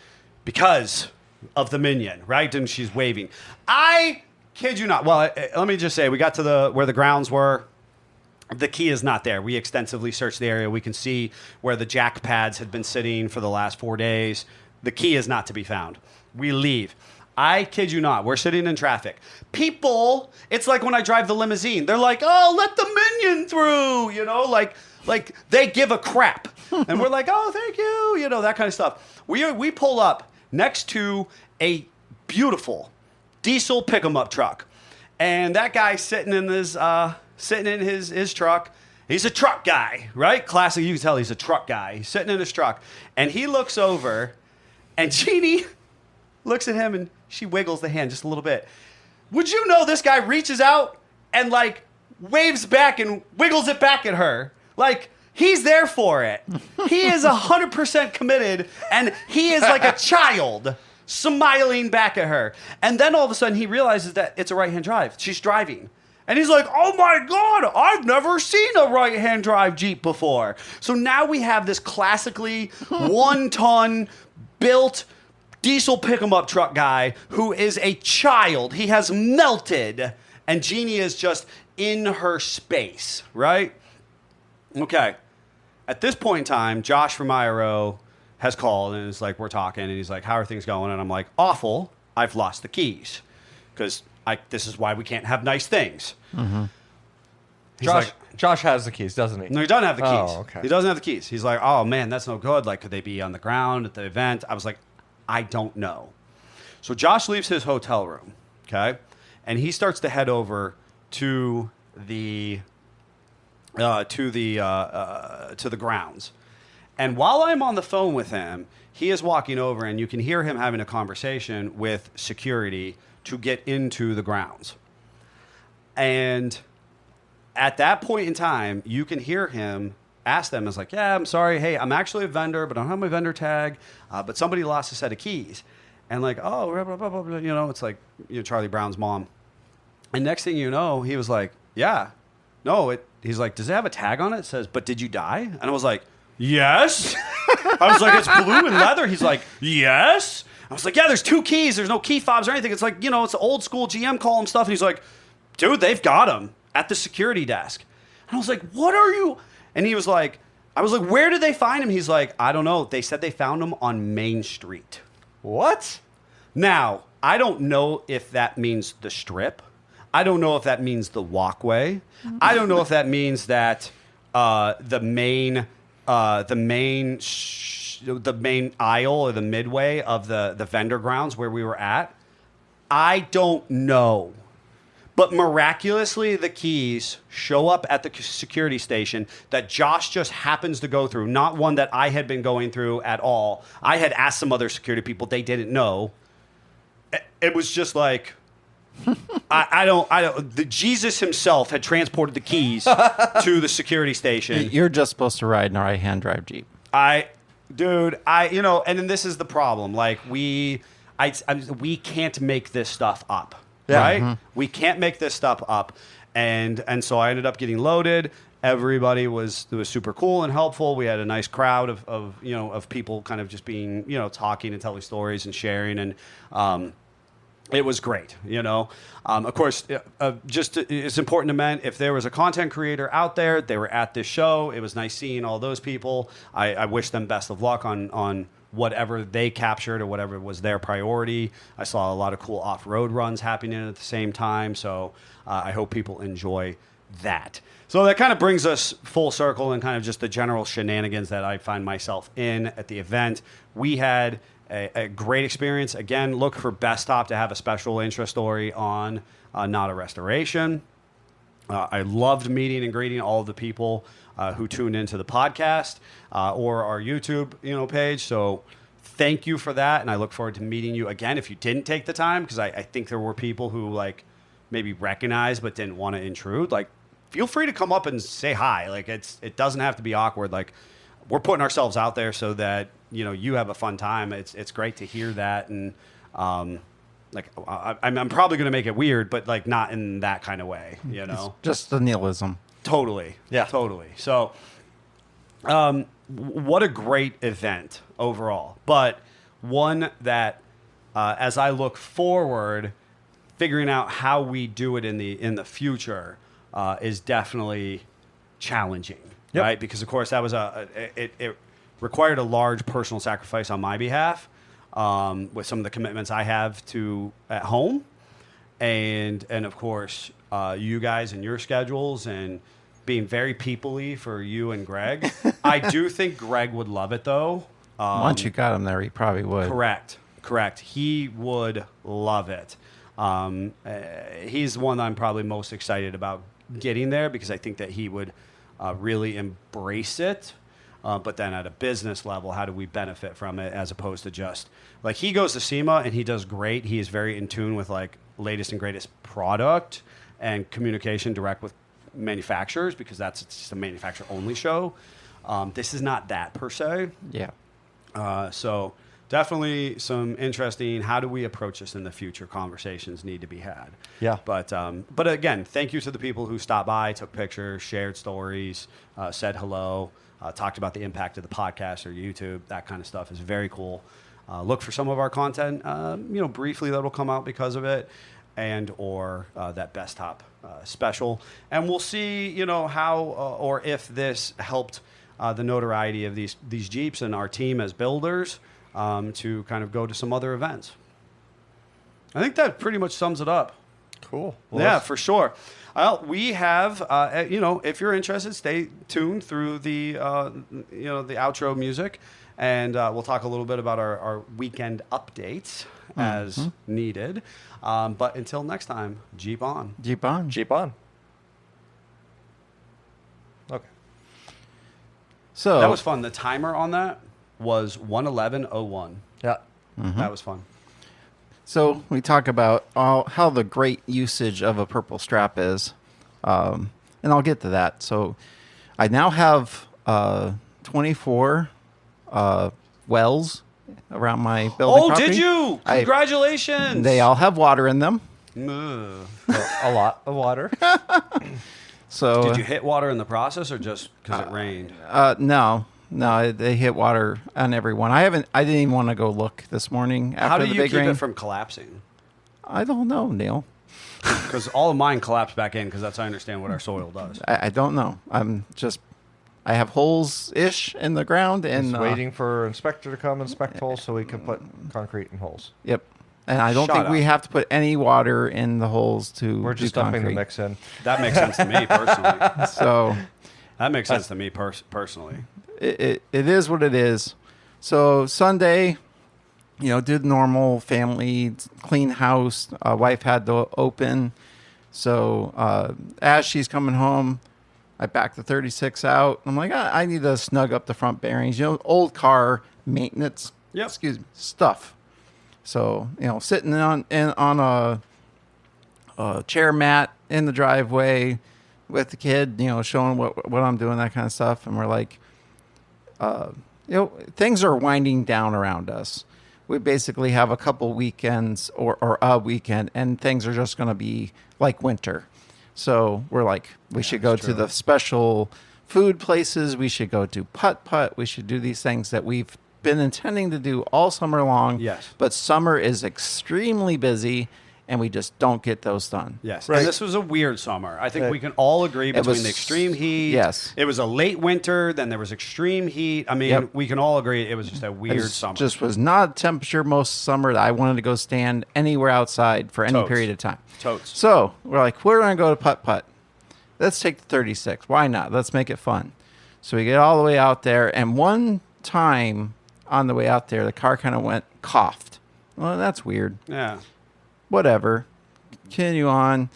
Speaker 2: of the Minion, right? And she's waving. I kid you not. Well, let me just say, we got to where the grounds were. The key is not there. We extensively searched the area. We can see where the jack pads had been sitting for the last 4 days. The key is not to be found. We leave. I kid you not. We're sitting in traffic. People, it's like when I drive the limousine. They're like, oh, let the Minion through, like they give a crap. And we're like, oh, thank you, that kind of stuff. We pull up next to a beautiful diesel pick-em-up truck. And that guy's sitting in his truck. He's a truck guy, right? Classic, you can tell he's a truck guy. He's sitting in his truck. And he looks over, and Jeannie looks at him, and she wiggles the hand just a little bit. Would you know this guy reaches out and, waves back and wiggles it back at her? He's there for it. He is 100% committed, and he is like a child smiling back at her. And then all of a sudden, he realizes that it's a right-hand drive. She's driving. And he's like, oh my God, I've never seen a right-hand drive Jeep before. So now we have this classically 1-ton built diesel pick-em-up truck guy who is a child. He has melted, and Jeannie is just in her space, right? Okay. At this point in time, Josh from IRO has called and is like, we're talking, and he's like, how are things going? And I'm like, awful. I've lost the keys because this is why we can't have nice things.
Speaker 3: Mm-hmm.
Speaker 1: Josh has the keys, doesn't he?
Speaker 2: No, he doesn't have the keys.
Speaker 1: Oh, okay.
Speaker 2: He doesn't have the keys. He's like, oh, man, that's no good. Could they be on the ground at the event? I was like, I don't know. So Josh leaves his hotel room, okay? And he starts to head over to the grounds. And while I'm on the phone with him, he is walking over, and you can hear him having a conversation with security to get into the grounds. And at that point in time, you can hear him ask them, yeah, I'm sorry. Hey, I'm actually a vendor, but I don't have my vendor tag. But somebody lost a set of keys. And oh, blah, blah, blah, blah, blah, it's like Charlie Brown's mom. And next thing you know, he was like, yeah. No, he's like, does it have a tag on it? It says, but did you die? And I was like, yes. I was like, it's blue and leather. He's like, yes. I was like, yeah, there's 2 keys. There's no key fobs or anything. It's like, it's old school GM column stuff. And he's like, dude, they've got him at the security desk. And I was like, what are you? And he was like, I was like, where did they find him? He's like, I don't know. They said they found him on Main Street.
Speaker 1: What?
Speaker 2: Now, I don't know if that means the Strip. I don't know if that means the walkway. I don't know if that means that the main aisle or the midway of the vendor grounds where we were at. I don't know. But miraculously, the keys show up at the security station that Josh just happens to go through, not one that I had been going through at all. I had asked some other security people. They didn't know. It was just like, Jesus himself had transported the keys to the security station.
Speaker 3: You're just supposed to ride in a right-hand drive Jeep.
Speaker 2: And then this is the problem. We can't make this stuff up.
Speaker 1: Yeah.
Speaker 2: Right?
Speaker 3: Mm-hmm.
Speaker 2: We can't make this stuff up. And so I ended up getting loaded. Everybody was super cool and helpful. We had a nice crowd of people kind of just being, talking and telling stories and sharing. And it was great, Of course, it's important to mention, if there was a content creator out there, they were at this show. It was nice seeing all those people. I wish them best of luck on whatever they captured or whatever was their priority. I saw a lot of cool off-road runs happening at the same time, so I hope people enjoy that. So that kind of brings us full circle and kind of just the general shenanigans that I find myself in at the event. We had a great experience. Again, look for Best Stop to have a special interest story on Not a Restoration. I loved meeting and greeting all of the people who tuned into the podcast or our YouTube page. So thank you for that, and I look forward to meeting you again if you didn't take the time, because I think there were people who like maybe recognized but didn't want to intrude. Like, feel free to come up and say hi. Like, it doesn't have to be awkward. Like, we're putting ourselves out there so that you have a fun time. It's great to hear that, and like I'm probably going to make it weird, but like not in that kind of way,
Speaker 3: It's just the nihilism.
Speaker 2: Totally.
Speaker 1: Yeah.
Speaker 2: Totally. So, what a great event overall, but one that, as I look forward, figuring out how we do it in the future is definitely challenging,
Speaker 1: Yep.
Speaker 2: right? Because of course that was it required a large personal sacrifice on my behalf, with some of the commitments I have at home, and of course you guys and your schedules, and being very people-y for you and Greg. I do think Greg would love it though.
Speaker 3: Once you got him there, he probably would.
Speaker 2: Correct. He would love it. He's the one that I'm probably most excited about getting there, because I think that he would really embrace it. But then at a business level, how do we benefit from it, as opposed to just like, he goes to SEMA and he does great. He is very in tune with like latest and greatest product and communication direct with manufacturers, because it's just a manufacturer only show. This is not that per se.
Speaker 3: Yeah.
Speaker 2: So definitely some interesting, how do we approach this in the future conversations need to be had.
Speaker 1: Yeah.
Speaker 2: But again, thank you to the people who stopped by, took pictures, shared stories, said hello, talked about the impact of the podcast or YouTube. That kind of stuff is very cool. Look for some of our content, briefly, that'll come out because of it, and or that Best Top special. And we'll see, how or if this helped the notoriety of these Jeeps and our team as builders to kind of go to some other events. I think that pretty much sums it up.
Speaker 1: Cool.
Speaker 2: Yeah, for sure. We have, if you're interested, stay tuned through the outro music, and we'll talk a little bit about our weekend updates as needed. But until next time, Jeep on.
Speaker 3: Jeep on.
Speaker 1: Jeep on. Okay.
Speaker 3: So
Speaker 2: That was fun. The timer on that was 1:11:01.
Speaker 1: Yeah.
Speaker 2: That was fun.
Speaker 3: So we talk about how the great usage of a purple strap is, and I'll get to that. So I now have 24 wells around my building property.
Speaker 2: Did you? Congratulations.
Speaker 3: They all have water in them.
Speaker 2: Ugh.
Speaker 1: A lot of water.
Speaker 3: So
Speaker 2: Did you hit water in the process, or just because it rained?
Speaker 3: No, they hit water on every one. I didn't even want to go look this morning after
Speaker 2: How do
Speaker 3: the
Speaker 2: you
Speaker 3: big
Speaker 2: keep
Speaker 3: rain.
Speaker 2: it from collapsing?
Speaker 3: I don't know, Neil.
Speaker 2: Because all of mine collapsed back in, because that's how I understand what our soil does.
Speaker 3: I don't know. I have holes-ish in the ground, and
Speaker 1: Just waiting for inspector to come inspect holes so we can put concrete in holes.
Speaker 3: Yep. And I don't
Speaker 2: Shut
Speaker 3: think we
Speaker 2: up.
Speaker 3: have to put any water in the holes to
Speaker 1: We're just
Speaker 3: do
Speaker 1: dumping the
Speaker 3: concrete.
Speaker 1: mix in.
Speaker 2: That makes sense to me personally.
Speaker 3: So
Speaker 2: That makes sense to me personally.
Speaker 3: it is what it is. So Sunday, did normal family, clean house. Wife had to open. So as she's coming home, I backed the 36 out. I'm like, I need to snug up the front bearings. Old car maintenance.
Speaker 2: Yep.
Speaker 3: Stuff. So sitting on a chair mat in the driveway with the kid, showing what I'm doing, that kind of stuff, and we're like, things are winding down around us. We basically have a couple weekends or a weekend, and things are just going to be like winter. So we're like, we should go to the special food places. We should go to putt-putt. We should do these things that we've been intending to do all summer long.
Speaker 2: Yes.
Speaker 3: But summer is extremely busy, and we just don't get those done.
Speaker 2: Yes,
Speaker 1: Right.
Speaker 2: and this was a weird summer. I think
Speaker 1: Right.
Speaker 2: we can all agree between
Speaker 3: was-
Speaker 2: the extreme heat.
Speaker 3: yes.
Speaker 2: It was a late winter, then there was extreme heat. I mean,
Speaker 3: Yep.
Speaker 2: we can all agree it was just a weird
Speaker 3: It
Speaker 2: summer.
Speaker 3: just was not a temperature most summer that I wanted to go stand anywhere outside for any
Speaker 2: Totes.
Speaker 3: period of time.
Speaker 2: Totes.
Speaker 3: So we're like, we're going to go to putt-putt. Let's take the 36. Why not? Let's make it fun. So we get all the way out there, and one time on the way out there, the car kind of coughed. Well, that's weird.
Speaker 2: Yeah.
Speaker 3: Whatever. Continue on.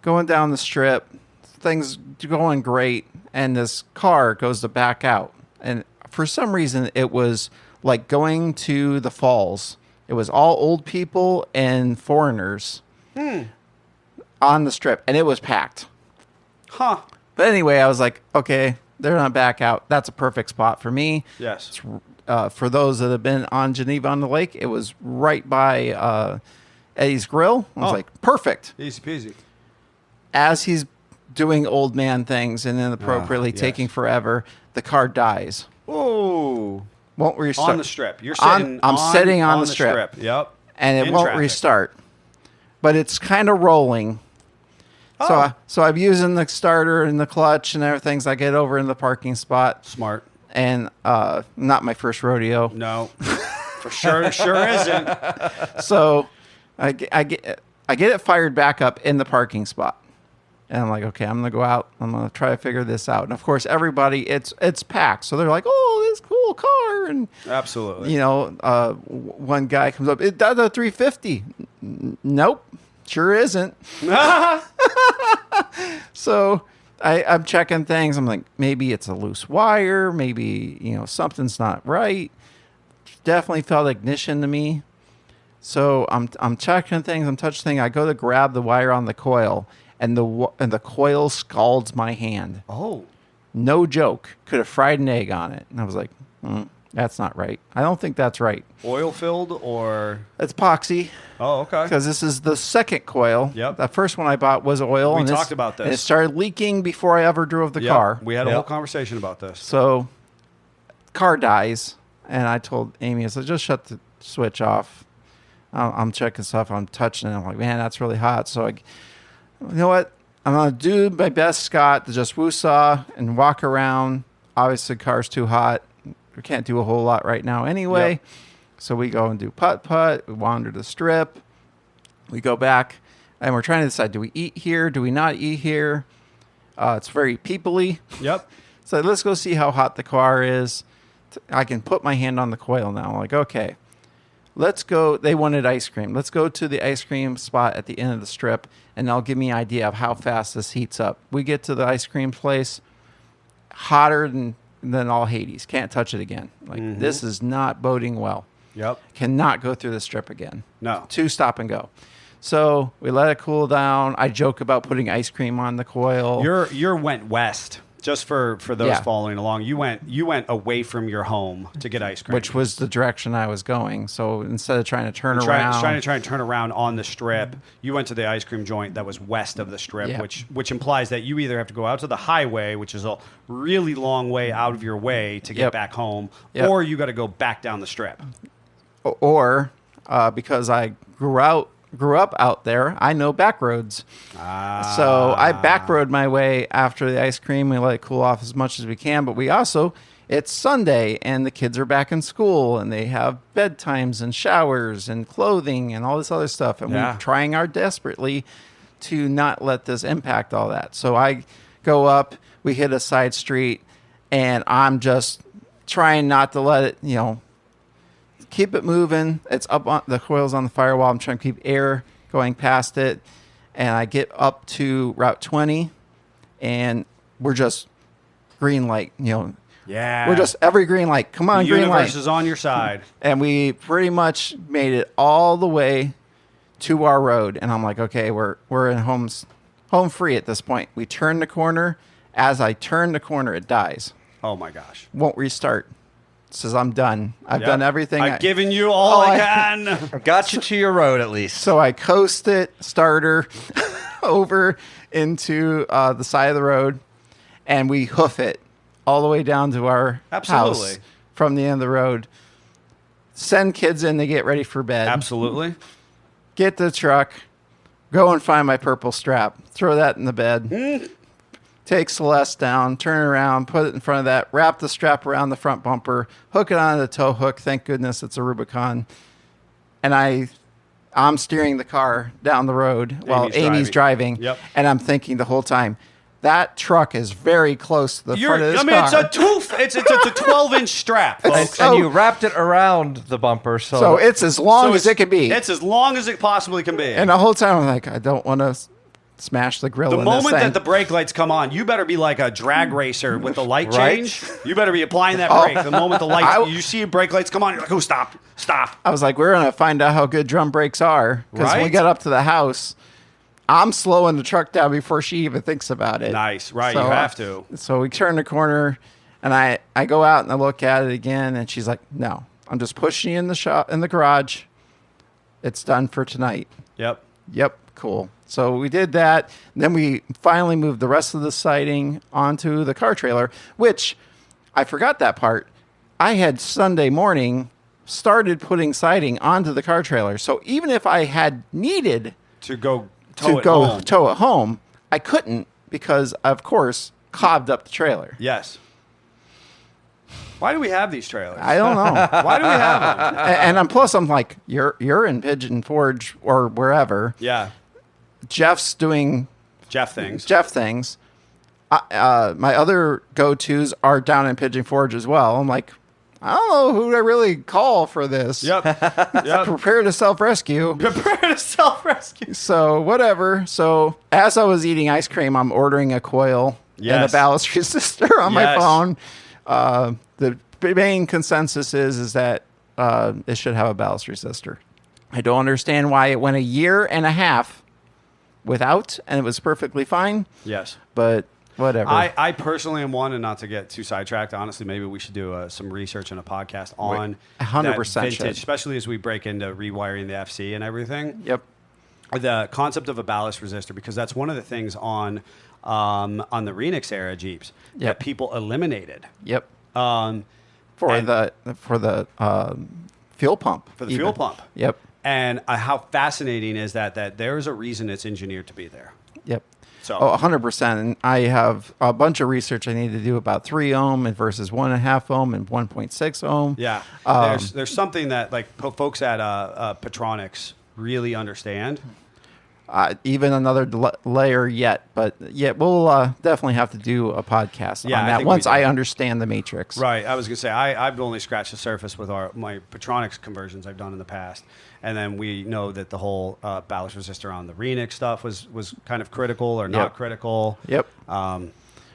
Speaker 3: Going down the strip. Things going great. And this car goes to back out. And for some reason, it was like going to the falls. It was all old people and foreigners on the strip. And it was packed.
Speaker 2: Huh.
Speaker 3: But anyway, I was like, okay, they're not back out. That's a perfect spot for me.
Speaker 2: Yes.
Speaker 3: For those that have been on Geneva on the Lake, it was right by Eddie's Grill. I was
Speaker 2: Oh.
Speaker 3: like, perfect.
Speaker 2: Easy peasy.
Speaker 3: As he's doing old man things and inappropriately
Speaker 2: yes.
Speaker 3: taking forever, the car dies.
Speaker 2: Oh.
Speaker 3: Won't restart.
Speaker 2: On the strip. You're sitting
Speaker 3: I'm sitting on the strip.
Speaker 2: Yep.
Speaker 3: And it
Speaker 2: In
Speaker 3: won't
Speaker 2: traffic.
Speaker 3: restart. But it's kind of rolling.
Speaker 2: Oh.
Speaker 3: So I'm using the starter and the clutch and everything. So I get over in the parking spot.
Speaker 2: Smart.
Speaker 3: And not my first rodeo.
Speaker 2: No. For sure. Sure isn't.
Speaker 3: So I get it fired back up in the parking spot. And I'm like, okay, I'm going to go out. I'm going to try to figure this out. And of course, everybody, it's packed. So they're like, oh, this cool car. And,
Speaker 2: Absolutely.
Speaker 3: you know, one guy comes up, it does a 350. Nope, sure isn't. So I'm checking things. I'm like, maybe it's a loose wire. Maybe, you know, something's not right. Definitely felt ignition to me. So I'm checking things. I'm touching things. I go to grab the wire on the coil, and the coil scalds my hand.
Speaker 2: Oh.
Speaker 3: No joke. Could have fried an egg on it. And I was like, that's not right. I don't think that's right.
Speaker 2: Oil filled or?
Speaker 3: It's epoxy.
Speaker 2: Oh, okay.
Speaker 3: Because this is the second coil.
Speaker 2: Yep.
Speaker 3: The first one I bought was oil.
Speaker 2: We
Speaker 3: and
Speaker 2: talked about this.
Speaker 3: And it started leaking before I ever drove the
Speaker 2: Yep.
Speaker 3: car.
Speaker 2: We had a
Speaker 1: Yep.
Speaker 2: whole conversation about this.
Speaker 3: So, car dies. And I told Amy, I said, just shut the switch off. I'm checking stuff. I'm touching it. I'm like, man, that's really hot. So, you know what? I'm going to do my best, Scott, to just woo-saw and walk around. Obviously, the car's too hot. We can't do a whole lot right now anyway.
Speaker 2: Yep.
Speaker 3: So we go and do putt-putt. We wander the strip. We go back, and we're trying to decide, do we eat here? Do we not eat here? It's very people-y.
Speaker 2: Yep.
Speaker 3: So let's go see how hot the car is. I can put my hand on the coil now. I'm like, okay, let's go. They wanted ice cream. Let's go to the ice cream spot at the end of the strip, and they'll give me an idea of how fast this heats up. We get to the ice cream place, hotter than all Hades. Can't touch it again. Like, this is not boding well.
Speaker 2: Yep.
Speaker 3: Cannot go through the strip again.
Speaker 2: No.
Speaker 3: 2 stop and go. So we let it cool down. I joke about putting ice cream on the coil.
Speaker 2: You're went west. Just for those
Speaker 3: Yeah.
Speaker 2: following along, you went away from your home to get ice cream,
Speaker 3: which was the direction I was going. So instead of trying to turn around,
Speaker 2: trying to turn around on the strip, you went to the ice cream joint that was west of the strip,
Speaker 3: Yeah.
Speaker 2: which implies that you either have to go out to the highway, which is a really long way out of your way to get
Speaker 3: Yep.
Speaker 2: back home,
Speaker 3: Yep.
Speaker 2: or you got to go back down the strip.
Speaker 3: or because I grew up out there, I know back roads. So I back rode my way after the ice cream. We let it cool off as much as we can, but we also, it's Sunday and the kids are back in school and they have bedtimes and showers and clothing and all this other stuff. And
Speaker 2: Yeah.
Speaker 3: we're trying our desperately to not let this impact all that. So I go up, we hit a side street, and I'm just trying not to let it, keep it moving. It's up on the coil's on the firewall. I'm trying to keep air going past it. And I get up to Route 20 and we're just green light,
Speaker 2: Yeah,
Speaker 3: we're just every green light. Come on,
Speaker 2: the
Speaker 3: green
Speaker 2: universe
Speaker 3: light.
Speaker 2: is on your side.
Speaker 3: And we pretty much made it all the way to our road. And I'm like, okay, we're in home free at this point. We turn the corner. As I turn the corner, it dies.
Speaker 2: Oh my gosh.
Speaker 3: Won't restart. Says I'm done. I've
Speaker 2: Yep.
Speaker 3: done everything.
Speaker 2: I've given you all I can.
Speaker 1: I got you to your road at least.
Speaker 3: So I coast it, starter, over into the side of the road, and we hoof it all the way down to our
Speaker 2: Absolutely.
Speaker 3: house from the end of the road. Send kids in to get ready for bed.
Speaker 2: Absolutely.
Speaker 3: Get the truck, Go and find my purple strap. Throw that in the bed. Take Celeste down, turn around, put it in front of that, wrap the strap around the front bumper, hook it onto the tow hook. Thank goodness it's a Rubicon. And I'm steering the car down the road while Amy's driving.
Speaker 2: Yep.
Speaker 3: And I'm thinking the whole time, that truck is very close to the front of this car.
Speaker 2: It's a 12-inch strap, folks.
Speaker 1: And you wrapped it around the bumper,
Speaker 3: So it's as long as it can be.
Speaker 2: It's as long as it possibly can be.
Speaker 3: And the whole time I'm like, I don't want to smash the grill
Speaker 2: The
Speaker 3: in this
Speaker 2: moment
Speaker 3: thing.
Speaker 2: that the brake lights come on, you better be like a drag racer with the light
Speaker 1: Right?
Speaker 2: change. You better be applying that brake. The moment the lights, you see brake lights come on, you're like, oh, stop.
Speaker 3: I was like, we're going to find out how good drum brakes are. Because when we
Speaker 2: Right?
Speaker 3: got up to the house, I'm slowing the truck down before she even thinks about it.
Speaker 2: Nice. Right,
Speaker 3: So,
Speaker 2: you have to.
Speaker 3: So we turn the corner, and I go out and I look at it again, and she's like, no, I'm just pushing you in the garage. It's done for tonight.
Speaker 2: Yep.
Speaker 3: Yep, cool. So we did that. Then we finally moved the rest of the siding onto the car trailer, which I forgot that part. I had Sunday morning started putting siding onto the car trailer. So even if I had needed
Speaker 2: To go
Speaker 3: to go tow it home, I couldn't because, of course, cobbed up the trailer.
Speaker 2: Yes. Why do we have these trailers?
Speaker 3: I don't know.
Speaker 2: Why do we have them?
Speaker 3: And I'm like, you're in Pigeon Forge or wherever.
Speaker 2: Yeah.
Speaker 3: Jeff's doing
Speaker 2: Jeff things.
Speaker 3: Jeff things. My other go-tos are down in Pigeon Forge as well. I'm like, I don't know who to really call for this.
Speaker 2: Yep.
Speaker 3: Prepare to self-rescue.
Speaker 2: Prepare to self-rescue.
Speaker 3: So whatever. So as I was eating ice cream, I'm ordering a coil and a
Speaker 2: Yes.
Speaker 3: ballast resistor on my
Speaker 2: Yes.
Speaker 3: phone. The main consensus is that it should have a ballast resistor. I don't understand why it went a year and a half without, and it was perfectly fine.
Speaker 2: Yes.
Speaker 3: But whatever.
Speaker 2: I personally am one, and not to get too sidetracked, honestly, maybe we should do some research and a podcast on
Speaker 3: 100%
Speaker 2: that vintage,
Speaker 3: should.
Speaker 2: especially as we break into rewiring the FC and everything.
Speaker 3: Yep.
Speaker 2: The concept of a ballast resistor, because that's one of the things on the Renix era Jeeps
Speaker 3: Yep.
Speaker 2: that people eliminated.
Speaker 3: Yep.
Speaker 2: Um,
Speaker 3: For
Speaker 2: and-
Speaker 3: the fuel pump.
Speaker 2: For the fuel pump.
Speaker 3: Yep.
Speaker 2: And how fascinating is that there's a reason it's engineered to be there.
Speaker 3: Yep.
Speaker 2: So
Speaker 3: 100%. And I have a bunch of research I need to do about 3 ohm versus 1.5 ohm and 1.6 ohm.
Speaker 2: yeah, there's something that like folks at Petronix really understand.
Speaker 3: Even another layer yet, but yeah, we'll definitely have to do a podcast
Speaker 2: Yeah,
Speaker 3: on
Speaker 2: I
Speaker 3: that
Speaker 2: think we
Speaker 3: once
Speaker 2: do.
Speaker 3: I understand the matrix.
Speaker 2: Right. I was gonna say I've only scratched the surface with my Petronix conversions I've done in the past, and then we know that the whole ballast resistor on the Renix stuff was kind of critical or not
Speaker 3: Yep.
Speaker 2: critical.
Speaker 3: Yep.
Speaker 2: But
Speaker 3: But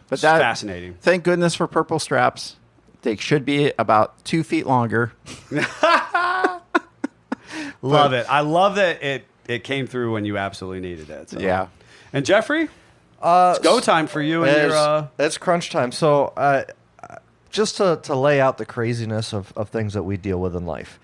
Speaker 2: that's
Speaker 3: that
Speaker 2: fascinating.
Speaker 3: Thank goodness for purple straps. They should be about 2 feet longer.
Speaker 2: Love it. I love that it came through when you absolutely needed it. So.
Speaker 3: Yeah.
Speaker 2: And Jeffrey, it's go time for you and your.
Speaker 1: It's crunch time. So just to lay out the craziness of things that we deal with in life.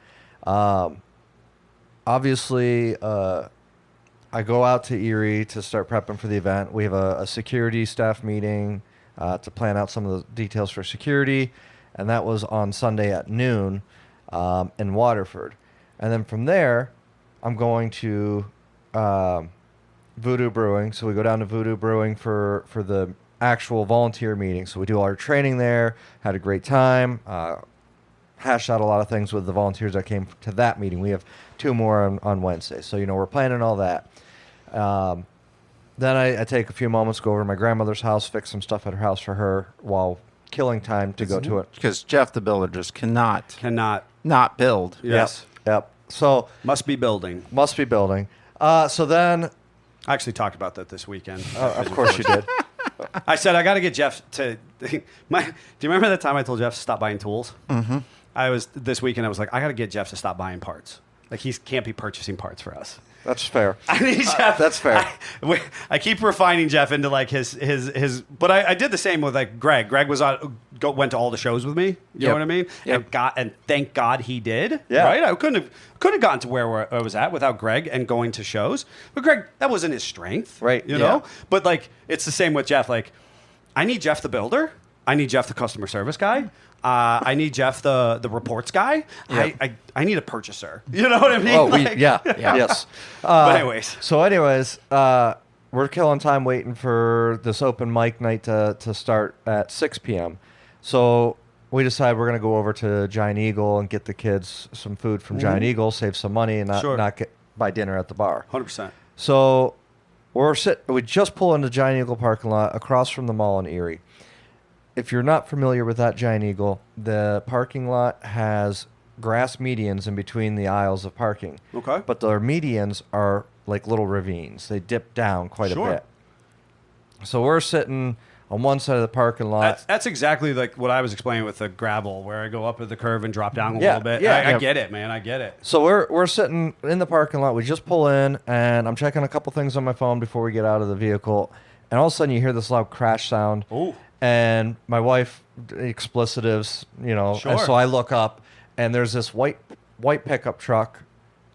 Speaker 1: Obviously, I go out to Erie to start prepping for the event. We have a security staff meeting to plan out some of the details for security, and that was on Sunday at noon in Waterford. And then from there, I'm going to Voodoo Brewing. So we go down to Voodoo Brewing for the actual volunteer meeting. So we do all our training there, had a great time, hashed out a lot of things with the volunteers that came to that meeting. We have 2 more on Wednesday. So, we're planning all that. Then I take a few moments, go over to my grandmother's house, fix some stuff at her house for her while killing time to go to it.
Speaker 3: Because Jeff the builder just cannot not build.
Speaker 2: Yes.
Speaker 1: Yep. So
Speaker 2: Must be building.
Speaker 1: must be building. So then,
Speaker 2: I actually talked about that this weekend.
Speaker 1: of course you did.
Speaker 2: I said I got to get Jeff to. Do you remember that time I told Jeff to stop buying tools? Mm-hmm. This weekend. I was like, I got to get Jeff to stop buying parts. Like he can't be purchasing parts for us.
Speaker 1: That's fair.
Speaker 2: I need Jeff.
Speaker 1: That's fair.
Speaker 2: I keep refining Jeff into like his. But I did the same with like Greg. Greg went to all the shows with me. You know what I mean?
Speaker 3: Yep.
Speaker 2: And thank God he did.
Speaker 1: Yeah.
Speaker 2: Right. I couldn't have gotten to where I was at without Greg and going to shows. But Greg, that wasn't his strength.
Speaker 1: Right.
Speaker 2: You
Speaker 1: Yeah.
Speaker 2: know. But like it's the same with Jeff. Like I need Jeff the builder I need Jeff, the customer service guy. I need Jeff, the reports guy.
Speaker 3: Yep.
Speaker 2: I need a purchaser. You know what I mean?
Speaker 1: Oh,
Speaker 2: Like-
Speaker 1: yes.
Speaker 2: But anyways.
Speaker 1: So anyways, we're killing time waiting for this open mic night to start at 6 p.m. So we decided we're going to go over to Giant Eagle and get the kids some food from Giant Eagle, save some money, and not buy dinner at the bar.
Speaker 2: 100%.
Speaker 1: So we just pull into Giant Eagle parking lot across from the mall in Erie. If you're not familiar with that Giant Eagle, the parking lot has grass medians in between the aisles of parking.
Speaker 2: Okay.
Speaker 1: But their medians are like little ravines. They dip down quite a bit. So we're sitting on one side of the parking lot.
Speaker 2: That's exactly like what I was explaining with the gravel, where I go up at the curve and drop down a little bit. I get it, man. I get it.
Speaker 1: So we're sitting in the parking lot. We just pull in, and I'm checking a couple things on my phone before we get out of the vehicle. And all of a sudden, you hear this loud crash sound.
Speaker 2: Ooh.
Speaker 1: And my wife, explicitives, and so I look up, and there's this white pickup truck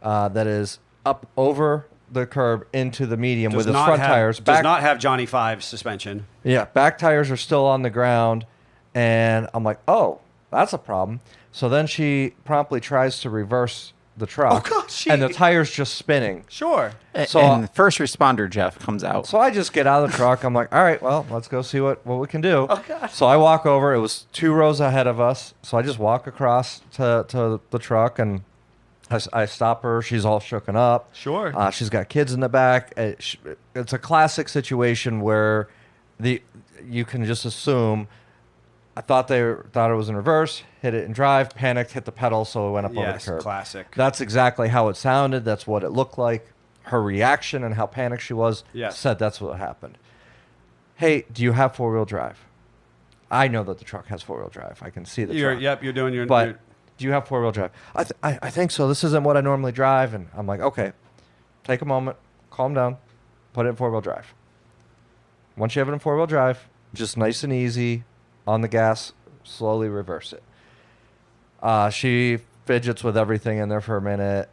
Speaker 1: that is up over the curb into the median with its front tires.
Speaker 2: Does not have Johnny Five's suspension.
Speaker 1: Yeah, back tires are still on the ground, and I'm like, oh, that's a problem. So then she promptly tries to reverse the truck, and the tire's just spinning.
Speaker 2: Sure.
Speaker 3: And first responder Jeff comes out.
Speaker 1: So I just get out of the truck. I'm like, all right, well, let's go see what we can do.
Speaker 2: Oh, gosh.
Speaker 1: So I walk over. It was 2 rows ahead of us. So I just walk across to the truck, and I stop her. She's all shooken up.
Speaker 2: Sure.
Speaker 1: She's got kids in the back. It's a classic situation where you can just assume. I thought it was in reverse, hit it in drive, panicked, hit the pedal, so it went up over the curb.
Speaker 2: Classic.
Speaker 1: That's exactly how it sounded. That's what it looked like. Her reaction and how panicked she was said that's what happened. Hey, do you have 4-wheel drive? I know that the truck has 4-wheel drive. I can see the truck.
Speaker 2: Yep, you're doing your...
Speaker 1: But do you have 4-wheel drive? I think so. This isn't what I normally drive. And I'm like, okay, take a moment, calm down, put it in 4-wheel drive. Once you have it in 4-wheel drive, just nice and easy, on the gas, slowly reverse it. She fidgets with everything in there for a minute,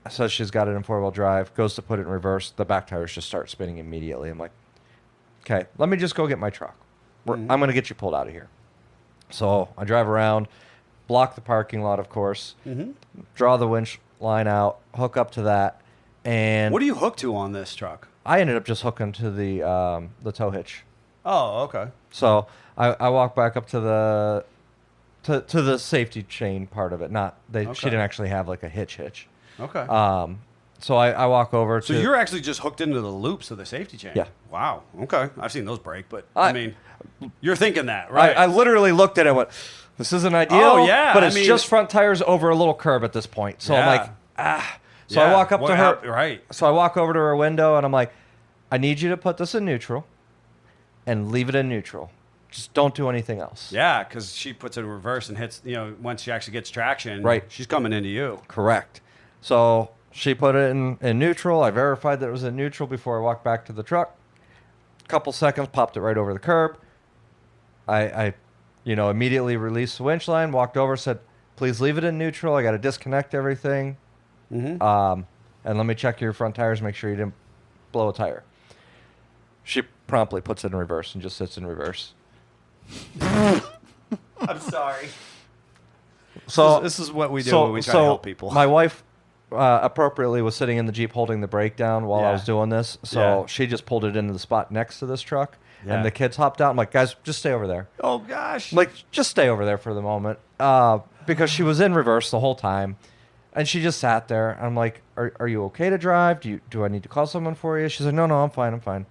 Speaker 1: says she's got it in 4-wheel drive, goes to put it in reverse. The back tires just start spinning immediately. I'm like, okay, let me just go get my truck. I'm going to get you pulled out of here. So I drive around, block the parking lot, of course, draw the winch line out, hook up to that. And
Speaker 2: what do you hook to on this truck?
Speaker 1: I ended up just hooking to the tow hitch.
Speaker 2: Oh, okay.
Speaker 1: So I walk back up to the safety chain part of it. She didn't actually have like a hitch.
Speaker 2: Okay.
Speaker 1: So I walk over.
Speaker 2: So you're actually just hooked into the loops of the safety chain.
Speaker 1: Yeah.
Speaker 2: Wow. Okay. I've seen those break, but I mean, you're thinking that, right?
Speaker 1: I literally looked at it and went, "This isn't ideal."
Speaker 2: Oh yeah.
Speaker 1: But it's just front tires over a little curb at this point. So I'm like, So I walk up to her.
Speaker 2: Right.
Speaker 1: So I walk over to her window and I'm like, "I need you to put this in neutral, and leave it in neutral. Just don't do anything else."
Speaker 2: Yeah, because she puts it in reverse and hits, once she actually gets traction,
Speaker 1: right,
Speaker 2: she's coming into you.
Speaker 1: Correct. So she put it in neutral. I verified that it was in neutral before I walked back to the truck. Couple seconds, popped it right over the curb. I immediately released the winch line, walked over, said, "Please leave it in neutral. I got to disconnect everything. And let me check your front tires, make sure you didn't blow a tire." She promptly puts it in reverse and just sits in reverse.
Speaker 2: I'm sorry.
Speaker 1: So
Speaker 2: this is what we do when we try to help people.
Speaker 1: My wife appropriately was sitting in the Jeep holding the brake down while I was doing this. So she just pulled it into the spot next to this truck. Yeah. And the kids hopped out. I'm like, "Guys, just stay over there."
Speaker 2: Oh, gosh.
Speaker 1: Like, just stay over there for the moment. Because she was in reverse the whole time. And she just sat there. I'm like, are you okay to drive? Do I need to call someone for you? She's like, no, I'm fine.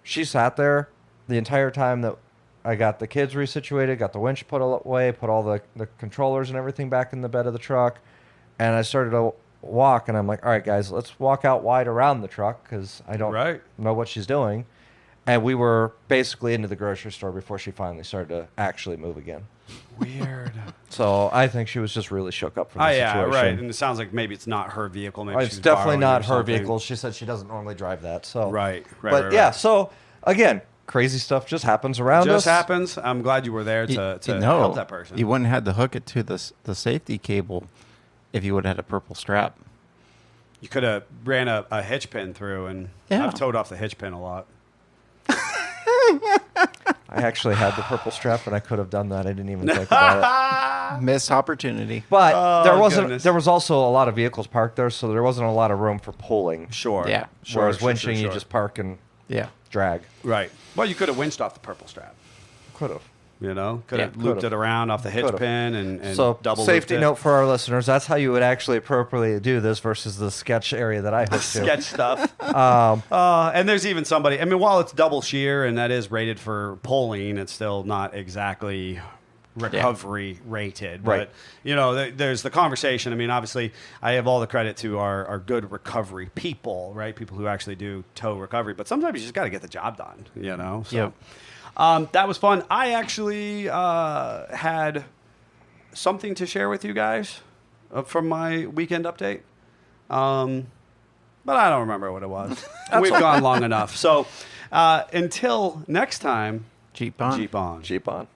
Speaker 1: She sat there the entire time that I got the kids resituated, got the winch put away, put all the controllers and everything back in the bed of the truck. And I started to walk, and I'm like, all right, guys, let's walk out wide around the truck because I don't know what she's doing. And we were basically into the grocery store before she finally started to actually move again.
Speaker 2: Weird.
Speaker 1: So I think she was just really shook up for the situation.
Speaker 2: Yeah, right. And it sounds like maybe it's not her vehicle. Maybe
Speaker 1: it's definitely not her vehicle. She said she doesn't normally drive that. So
Speaker 2: right.
Speaker 1: But yeah, so again, crazy stuff just happens around us.
Speaker 2: Just happens. I'm glad you were there to help that person.
Speaker 3: You wouldn't have had to hook it to the safety cable if you would have had a purple strap.
Speaker 2: You could have ran a hitch pin through, and I've towed off the hitch pin a lot.
Speaker 1: I actually had the purple strap, and I could have done that. I didn't even think about it.
Speaker 3: Missed opportunity.
Speaker 1: But
Speaker 2: Goodness.
Speaker 1: there was also a lot of vehicles parked there, so there wasn't a lot of room for pulling.
Speaker 2: Sure.
Speaker 3: Yeah.
Speaker 2: Sure,
Speaker 1: Whereas
Speaker 2: sure,
Speaker 1: winching,
Speaker 2: sure.
Speaker 1: you just park and
Speaker 3: Yeah.
Speaker 1: drag.
Speaker 2: Right. Well, you could have winched off the purple strap.
Speaker 1: Could have.
Speaker 2: You know, could have
Speaker 3: Yeah,
Speaker 2: looped
Speaker 1: could've.
Speaker 2: it around off the hitch
Speaker 1: Could've.
Speaker 2: pin and
Speaker 1: So,
Speaker 2: double
Speaker 1: safety
Speaker 2: looped it.
Speaker 1: note for our listeners: that's how you would actually appropriately do this versus the sketch area that I hooked to.
Speaker 2: Sketch stuff. And there's even somebody. I mean, while it's double shear and that is rated for pulling, it's still not exactly recovery rated.
Speaker 1: Right.
Speaker 2: But you know, there's the conversation. I mean, obviously, I have all the credit to our good recovery people, right? People who actually do tow recovery. But sometimes you just got to get the job done. You know. So.
Speaker 3: Yep.
Speaker 2: That was fun. I actually had something to share with you guys from my weekend update. But I don't remember what it was. We've gone long enough. So until next time,
Speaker 3: Jeep on.
Speaker 2: Jeep on.
Speaker 1: Jeep on.